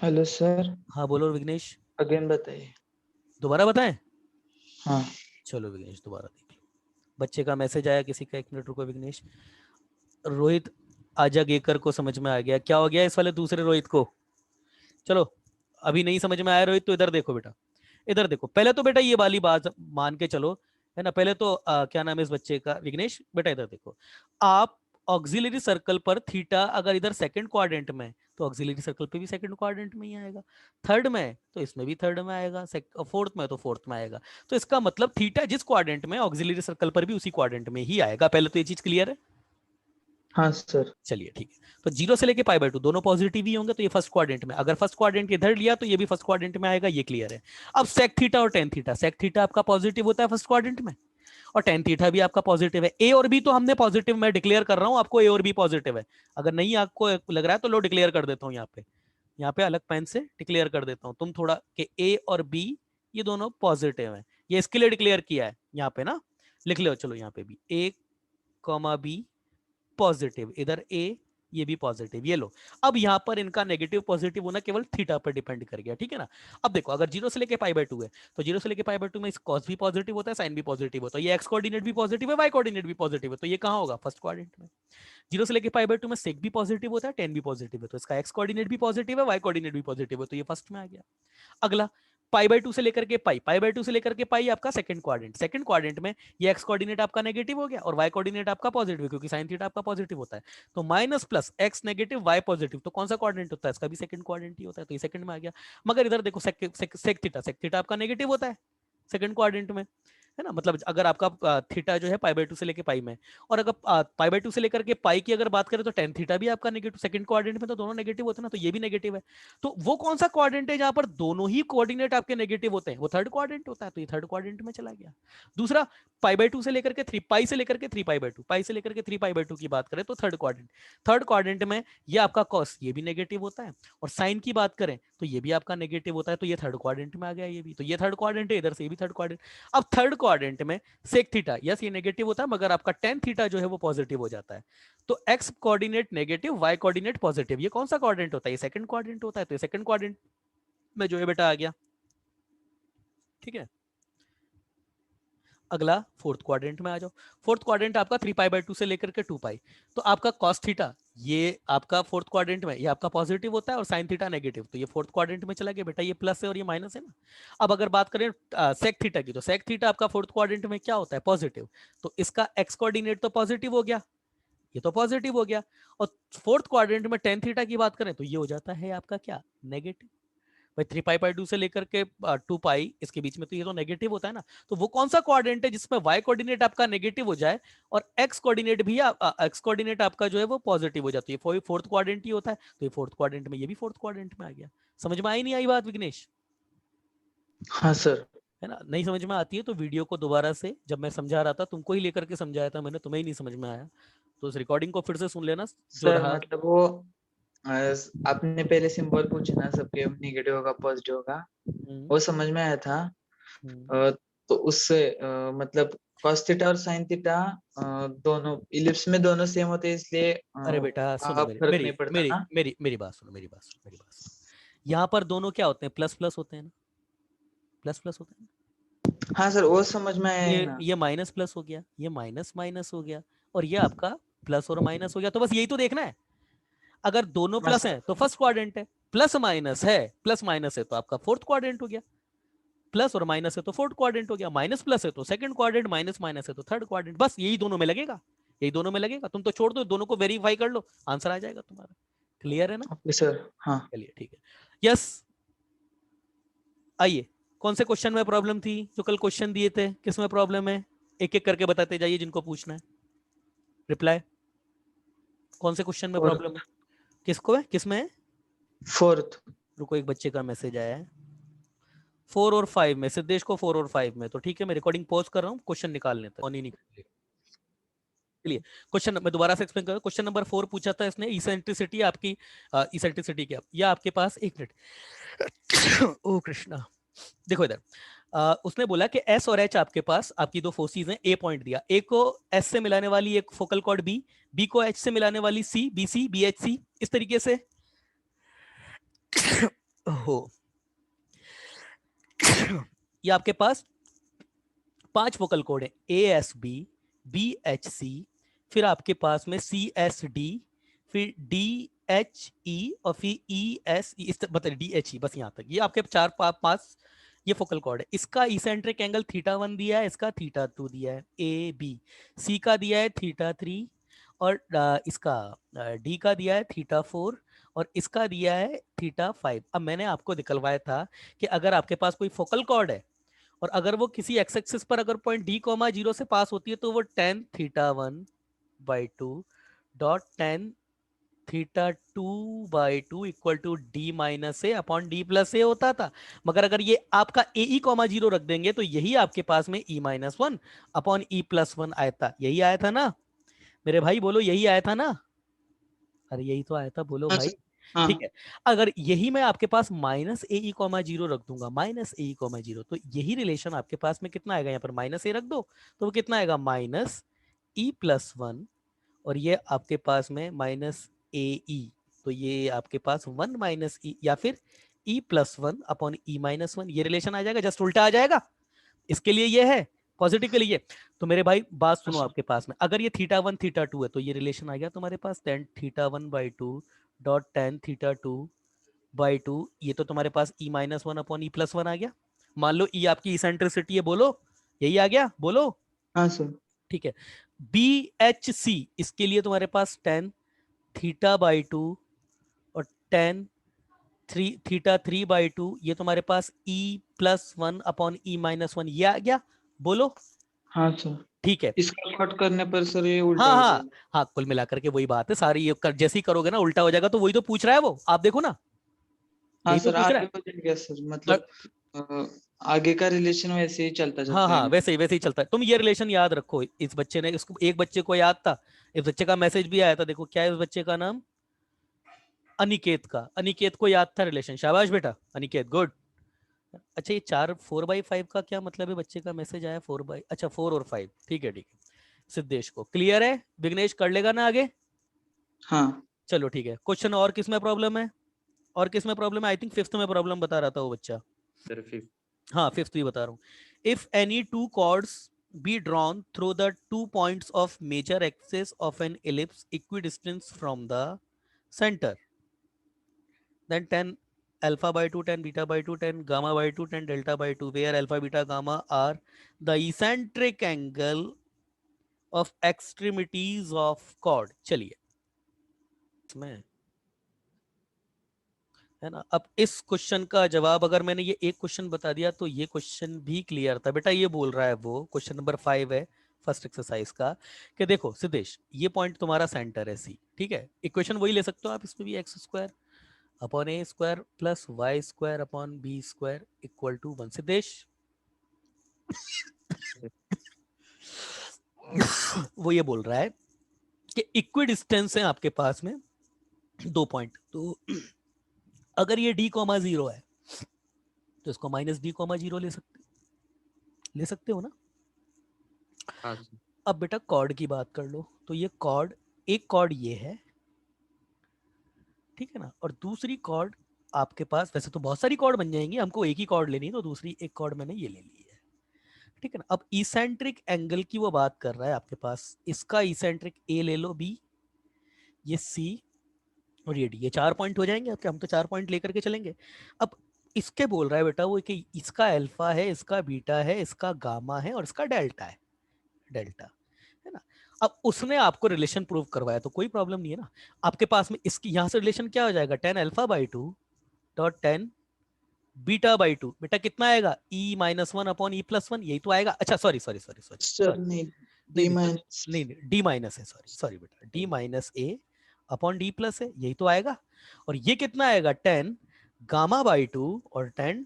Hello sir. हाँ बोलो विघ्नेश। अगेन बताइए। दोबारा बताएं? हाँ। चलो विघ्नेश दोबारा देख लो। बच्चे का मैसेज आया किसी का, एक मिनट रुको विघ्नेश। रोहित आजा गेकर को समझ में आ गया। क्या हो गया इस वाले दूसरे रोहित को? चलो, अभी नहीं समझ में आया रोहित तो इधर देखो बेटा, इधर देखो। पहले तो बेटा ये वाली बात मान के चलो, है ना। पहले तो क्या नाम है इस बच्चे का, विघ्नेश बेटा इधर देखो। आप ऑक्सिलरी सर्कल पर थीटा अगर इधर सेकंड क्वाड्रेंट में, तो ऑक्सिलरी सर्कल पे भी सेकंड क्वाड्रेंट में ही आएगा। थर्ड में तो इसमें भी थर्ड में आएगा, फोर्थ में तो फोर्थ में आएगा। तो इसका मतलब थीटा जिस क्वाड्रेंट में, ऑक्सिलरी सर्कल पर भी उसी क्वाड्रेंट में ही आएगा। पहले तो ये चीज क्लियर है? हाँ सर। चलिए ठीक है। तो 0 से लेके π/2 दोनों पॉजिटिव ही होंगे, तो ये फर्स्ट क्वाड्रेंट में। अगर फर्स्ट क्वाड्रेंट इधर लिया तो ये भी फर्स्ट क्वाड्रेंट में आएगा, ये क्लियर है। अब सेक थीटा और टेन थीटा, सेक थीटा आपका पॉजिटिव होता है फर्स्ट क्वाड्रेंट में, और टेन थीटा भी आपका पॉजिटिव है। ए और बी तो हमने पॉजिटिव, मैं डिक्लेयर कर रहा हूं आपको ए और बी पॉजिटिव है। अगर नहीं आपको लग रहा है तो लो डिक्लेयर कर देता हूं यहाँ पे, यहाँ पे अलग पेन से डिक्लेयर कर देता हूँ, तुम थोड़ा कि ए और बी ये दोनों पॉजिटिव हैं, ये इसके लिए डिक्लेयर किया है यहाँ पे ना, लिख लो चलो यहाँ पे भी ए कॉमा बी पॉजिटिव, इधर ए ये भी पॉजिटिव, ये लो। अब यहाँ पर इनका नेगेटिव पॉजिटिव होना केवल थीटा पर डिपेंड कर गया, ठीक है ना। अब देखो अगर 0 से लेके पाई बाय 2 है तो 0 से लेके पाई बाय 2 में इस cos भी पॉजिटिव होता है, साइन भी पॉजिटिव होता है, ये एक्स कोऑर्डिनेट भी पॉजिटिव है, वाई कोऑर्डिनेट भी पॉजिटिव है, तो ये कहाँ होगा, फर्स्ट क्वाड्रेंट में। 0 से लेके पाई बाय 2 में सेक भी पॉजिटिव होता है, टेन भी पॉजिटिव है, तो इसका एक्स कोऑर्डिनेट भी पॉजिटिव है, वाई कोऑर्डिनेट भी पॉजिटिव है, तो ये फर्स्ट में आ गया। अगला पाई बाय 2 से लेकर के पाई बाय 2 से लेकर के पाई आपका सेकंड क्वाड्रेंट में ये एक्स कोऑर्डिनेट आपका नेगेटिव हो गया और वाई कोऑर्डिनेट आपका पॉजिटिव, क्योंकि साइन थीटा आपका पॉजिटिव होता है, तो minus plus x negative y positive, तो कौन सा क्वाड्रेंट होता है, इसका भी सेकंड क्वाड्रेंट ही होता है, तो ये सेकंड में आ गया। मगर इधर देखो सेक थीटा आपका नेगेटिव होता है सेकंड क्वाड्रेंट में, है ना, मतलब अगर आपका थीटा जो है पाई बाय 2 से लेके पाई में, और अगर पाई बाय 2 से लेकर के पाई की अगर बात करें तो टेन थीटा भी आपका नेगेटिव, सेकंड क्वाड्रेंट में तो दोनों नेगेटिव होते हैं ना, तो ये भी नेगेटिव है। तो वो कौन सा क्वाड्रेंट है जहां पर दोनों ही कोऑर्डिनेट आपके नेगेटिव होते हैं, वो थर्ड क्वाड्रेंट होता है, तो ये थर्ड क्वाड्रेंट में चला गया। दूसरा पाई बाय 2 से लेकर के 3 पाई से लेकर के 3 पाई बाय 2, पाई से लेकर के 3 पाई बाय 2 की बात करें तो थर्ड क्वाड्रेंट में ये आपका कॉस ये भी नेगेटिव होता है, और साइन की बात करें तो ये भी आपका नेगेटिव होता है, तो ये थर्ड क्वाड्रेंट में आ गया, ये भी, तो ये थर्ड क्वाड्रेंट है, इधर से ये भी थर्ड क्वाड्रेंट। अब थर्ड क्वाड्रेंट में सेक थीटा यस ये नेगेटिव होता है, मगर आपका टेन थीटा जो है वो पॉजिटिव हो जाता है, तो x coordinate negative y coordinate positive, ये कौन सा क्वाड्रेंट होता है, ये सेकंड क्वाड्रेंट होता है, तो ये सेकंड क्वाड्रेंट में जो है बेटा आ गया, ठीक है। अगला फोर्थ क्वाड्रेंट में आ जाओ, फोर्थ क्वाड्रेंट आपका 3 पाई बाय 2 से लेकर के 2 पाई, तो आपका cos थीटा ये आपका फोर्थ क्वाड्रेंट में ये आपका पॉजिटिव होता है और sin थीटा नेगेटिव, तो ये फोर्थ क्वाड्रेंट में चला गया बेटा, ये प्लस है और ये माइनस है ना। अब अगर बात करें सेक थीटा की, तो सेक थीटा आपका फोर्थ क्वाड्रेंट में क्या होता है, पॉजिटिव, तो इसका एक्स कोऑर्डिनेट तो पॉजिटिव हो गया, ये तो पॉजिटिव हो गया, और फोर्थ क्वाड्रेंट में टेन थीटा की बात करें तो ये हो जाता है आपका क्या, नेगेटिव। भाई 3 पाई बाय 2 से लेकर के 2 पाई इसके बीच में तो ये तो नेगेटिव होता है ना, तो वो कौन सा क्वाड्रेंट है जिसमें y कोऑर्डिनेट आपका नेगेटिव हो जाए और x कोऑर्डिनेट भी x कोऑर्डिनेट आपका जो है वो पॉजिटिव हो जाती है, फोर्थ क्वाड्रेंट ही होता है, तो ये फोर्थ क्वाड्रेंट में, ये भी फोर्थ क्वाड्रेंट में आ गया। समझ में आई नहीं आई बात विघ्नेश? हाँ सर। है ना, नहीं समझ में आती है तो वीडियो को दोबारा से, जब मैं समझा रहा था तुमको ही लेकर के समझाया था मैंने, तुम्हें ही नहीं समझ में आया तो उस रिकॉर्डिंग को फिर से सुन लेना जो सर रहा। मतलब वो आपने पहले सिंबल पूछे ना सबके, नेगेटिव होगा पॉजिटिव होगा, हम्म, वो समझ में आया था। हम्म। तो उससे मतलब cos थीटा और sin थीटा दोनों इलिप्स में दोनों सेम होते हैं, इसलिए अरे बेटा सुनो मेरी फर्क मेरी नहीं पड़ता मेरी ना। मेरी मेरी बात सुनो, मेरी बात सुनो, मेरी बात सुनो, यहाँ पर दोनों क्या होते हैं, प्लस प्लस होते हैं ना, प्लस प्लस होते हैं ना। हाँ सर, वो समझ में आया है ना। ये माइनस प्लस हो गया, ये माइनस माइनस हो गया, और ये आपका प्लस और माइनस हो गया, तो बस यही तो देखना है। अगर दोनों हाँ प्लस सर। हैं तो फर्स्ट क्वाड्रेंट है, प्लस माइनस है तो आपका फोर्थ क्वाड्रेंट हो गया, प्लस और माइनस है तो फोर्थ क्वाड्रेंट हो गया, माइनस प्लस है तो सेकंड क्वाड्रेंट, माइनस माइनस है तो थर्ड क्वाड्रेंट, बस यही दोनों में लगेगा, यही दोनों में लगेगा, तुम तो छोड़ दो, दोनों को वेरीफाई कर लो, आंसर आ जाएगा तुम्हारा। क्लियर है ना? Okay sir. हाँ चलिए ठीक है, यस। आइए, कौन से क्वेश्चन में प्रॉब्लम थी, जो कल क्वेश्चन दिए थे किस में प्रॉब्लम है, एक एक करके बताते जाइए जिनको पूछना है, रिप्लाई। कौन से क्वेश्चन में प्रॉब्लम है, किसको है, किस में है? फोर्थ। रुको एक बच्चे का मैसेज आया है, 4 और 5 में, सिद्धेश को 4 और 5 में, तो ठीक है मैं रिकॉर्डिंग पॉज कर रहा हूँ, क्वेश्चन निकाल लेते हैं, निकाल। चलिए क्वेश्चन मैं दोबारा से एक्सप्लेन करूँ, क्वेश्चन नंबर 4 पूछा था इसने, इसेंट्रिसिटी आपकी, इसेंट्रिसिटी क्या, या आपके पास एक मिनट ओ कृष्णा, देखो इधर उसने बोला कि एस और एच आपके पास आपकी दो फोर्सेस हैं, ए पॉइंट दिया, ए को एस से मिलाने वाली एक फोकल कॉर्ड बी, बी को एच से मिलाने वाली c, b c b H c, इस तरीके से हो ये आपके पास 5 फोकल कोड है, A S B, B H C, फिर आपके पास में सी एस डी, फिर डी एच ई, और फिर ई एस ई, मतलब डी एच ई, बस यहाँ तक, ये आपके 4 5 ये फोकल कॉर्ड है। इसका इसेंट्रिक एंगल θ1 दिया है, इसका θ2 दिया है, ए बी, सी का दिया है θ3, और इसका डी का दिया है θ4, और इसका दिया है θ5। अब मैंने आपको दिखलवाया था कि अगर आपके पास कोई फोकल कॉर्ड है और अगर वो किसी एक्स एक्सिस पर अगर पॉइंट डी कॉमा 0 से पास होती है तो वो tan θ1/2 dot tan θ2/2 equal to d minus A upon d plus a होता था। मगर अगर ये आपका ए ई कॉमा 0 रख देंगे तो यही आपके पास में e-1 अपॉन e+1 आया था, यही आया था ना मेरे भाई, बोलो यही आया था ना, अरे यही तो आया था, बोलो हाँ भाई। सर। हाँ ठीक है, अगर यही मैं आपके पास माइनस ए ई कॉमा जीरो रख दूंगा, माइनस ए ई कॉमा जीरो, तो यही रिलेशन आपके पास में कितना आएगा, यहाँ पर माइनस ए रख दो तो वो कितना आएगा, माइनस ई प्लस वन, और ये आपके पास में माइनस ए ई, तो ये आपके पास वन माइनस ई, या फिर ई प्लस वन अपॉन ई माइनस वन, ये रिलेशन आ जाएगा, जस्ट उल्टा आ जाएगा। इसके लिए ये है, पॉजिटिव के लिए। तो मेरे भाई बात सुनो, आपके पास में अगर ये थीटा वन थीटा टू है तो ये रिलेशन आ गया तुम्हारे पास, tan theta one by two dot tan theta two by two, ये तो तुम्हारे पास e minus one upon e plus one आ गया। मान लो ई आपकी इसेंट्रिसिटी है, बोलो यही आ गया, बोलो। हाँ सर। ठीक है, बी एच सी, इसके लिए तुम्हारे पास टेन थीटा बाई टू और ten three theta three by two, ये तुम्हारे पास ई प्लस वन अपॉन ई माइनस वन, ये आ गया, बोलो। हाँ सर, ठीक है, इसका कट करने पर सर ये उल्टा हाँ हो हाँ जाएगा। हाँ, कुल मिलाकर के वही बात है सारी, ये जैसे ही करोगे ना उल्टा हो जाएगा, तो वही तो पूछ रहा है वो, आप देखो ना, हाँ यही तो सर, पूछ रहा आगे है। हो जाएगा सर, और- मतलब अ, आगे का रिलेशन वैसे ही चलता हाँ जाता है हाँ, ना। वैसे ही चलता है। तुम ये रिलेशन याद रखो, इस बच्चे ने, इसको एक बच्चे को याद था, इस बच्चे का मैसेज भी आया था, देखो क्या है इस बच्चे का नाम, अनिकेत का, अनिकेत को याद था रिलेशन, शाबाश बेटा अनिकेत, गुड। अच्छा, ये चार फोर बाई फाइव का क्या मतलब है, बच्चे का मैसेज आया फोर बाई, अच्छा फोर और फाइव, ठीक है ठीक है। सिद्धेश को क्लियर है, विघ्नेश कर लेगा ना आगे, हाँ चलो ठीक है। क्वेश्चन और किस में प्रॉब्लम है, और किस में प्रॉब्लम है, आई थिंक फिफ्थ में प्रॉब्लम बता रहा था वो बच्चा, सर फिफ्थ। हाँ फिफ्थ ही बता रहा हूँ। If any two chords be drawn through the 2 points of major axis of an ellipse equidistant from the center, then 10 alpha by 2 10 beta by 2 10 gamma by 2 10 delta by 2, where alpha beta gamma are the eccentric angle of extremities of chord। चलिए इसमें है ना, अब इस question का जवाब, अगर मैंने ये एक क्वेश्चन बता दिया तो ये क्वेश्चन भी क्लियर था बेटा। ये बोल रहा है वो, क्वेश्चन नंबर 5 है फर्स्ट एक्सरसाइज का, कि देखो सिद्धेश ये पॉइंट तुम्हारा सेंटर है सी, ठीक है, इक्वेशन वही ले सकते हो आप, इसमें भी x square upon a square plus y square upon b square equal to 1। Siddhesh वो ये बोल रहा है कि इक्वी डिस्टेंस है आपके पास में दो पॉइंट, तो अगर ये डी कॉमा जीरो है तो इसको माइनस डी कॉमा जीरो ले सकते हो ना। हाँ सर। अब बेटा कॉर्ड की बात कर लो, तो ये कॉर्ड, एक कॉर्ड ये है, ठीक है ना, और दूसरी कॉर्ड आपके पास, वैसे तो बहुत सारी कॉर्ड बन जाएंगी, हमको एक ही कॉर्ड लेनी है, तो दूसरी एक कॉर्ड मैंने ये ले ली है, ठीक है ना। अब इसेंट्रिक एंगल की वो बात कर रहा है आपके पास, इसका इसेंट्रिक ए ले लो, बी, ये सी और ये डी, ये 4 पॉइंट हो जाएंगे आपके, हम तो 4 पॉइंट लेकर के चलेंगे। अब इसके बोल रहा है बेटा वो कि इसका अल्फा है, इसका बीटा है, इसका गामा है और इसका डेल्टा है, डेल्टा, है ना। अब उसने आपको रिलेशन प्रूव करवाया तो कोई प्रॉब्लम नहीं है ना, आपके पास में इसकी यहां से रिलेशन क्या हो जाएगा, tan alpha by two dot tan beta by two, बेटा कितना आएगा, e minus one upon e plus one, यही तो आएगा। अच्छा sorry sorry sorry sorry sir, sorry, नहीं, नहीं डी नहीं माइनस। नहीं नहीं, डी माइनस है, सॉरी सॉरी बेटा, डी माइनस ए अपॉन डी प्लस है, यही तो आएगा। और ये कितना आएगा, टेन गामा बाई टू और टेन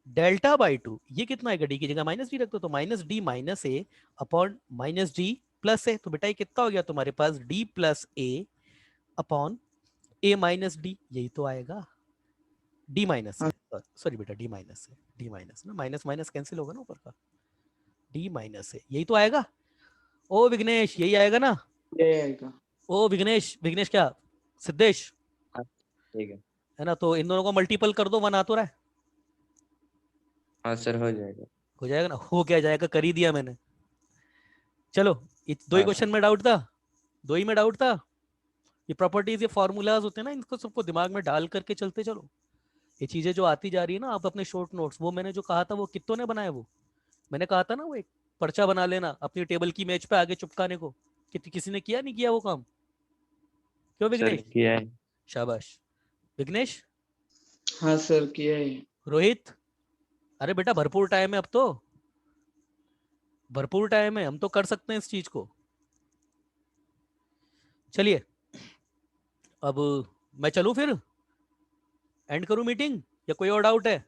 डेल्टा बाई टू, ये कितना आएगा, डी की जगह माइनस डी रख दो, तो माइनस डी माइनस ए अपॉन माइनस डी प्लस ए, तो बेटा ये कितना हो गया तुम्हारे पास, डी प्लस ए अपॉन ए माइनस डी, यही तो आएगा। डी माइनस हाँ, है, सॉरी बेटा डी माइनस है, डी माइनस ना, माइनस माइनस कैंसिल होगा ना ऊपर का, डी माइनस है, यही तो आएगा। ओ विघ्नेश यही आएगा ना, ये आएगा। ओ विघ्नेश, विघ्नेश क्या, सिद्धेश, हाँ, ठीक है। है ना, तो इन दोनों को मल्टीपल कर दो, वन आ तो रहा है, हाँ सर, हो जाएगा। हो जाएगा ना, हो क्या जाएगा, कर ही दिया मैंने। चलो ये दो ही हाँ क्वेश्चन में डाउट था, दो ही में डाउट था। ये प्रॉपर्टीज, ये फॉर्मूलाज होते हैं ना, इनको सबको दिमाग में डाल करके चलते चलो, ये चीजें जो आती जा रही है ना, आप अपने शॉर्ट नोट्स, वो मैंने जो कहा था वो कितनों ने बनाया, वो मैंने कहा था ना, वो एक पर्चा बना लेना अपनी टेबल की मेज पे आगे चिपकाने को, किसी ने किया नहीं किया वो काम, क्यों सर, विघ्नेश, किया है। शाबाश विघ्नेश। हाँ सर, किया है। रोहित, अरे बेटा भरपूर टाइम है, अब तो भरपूर टाइम है, हम तो कर सकते हैं इस चीज को। चलिए अब मैं चलूं फिर, एंड करूं मीटिंग, या कोई और डाउट है।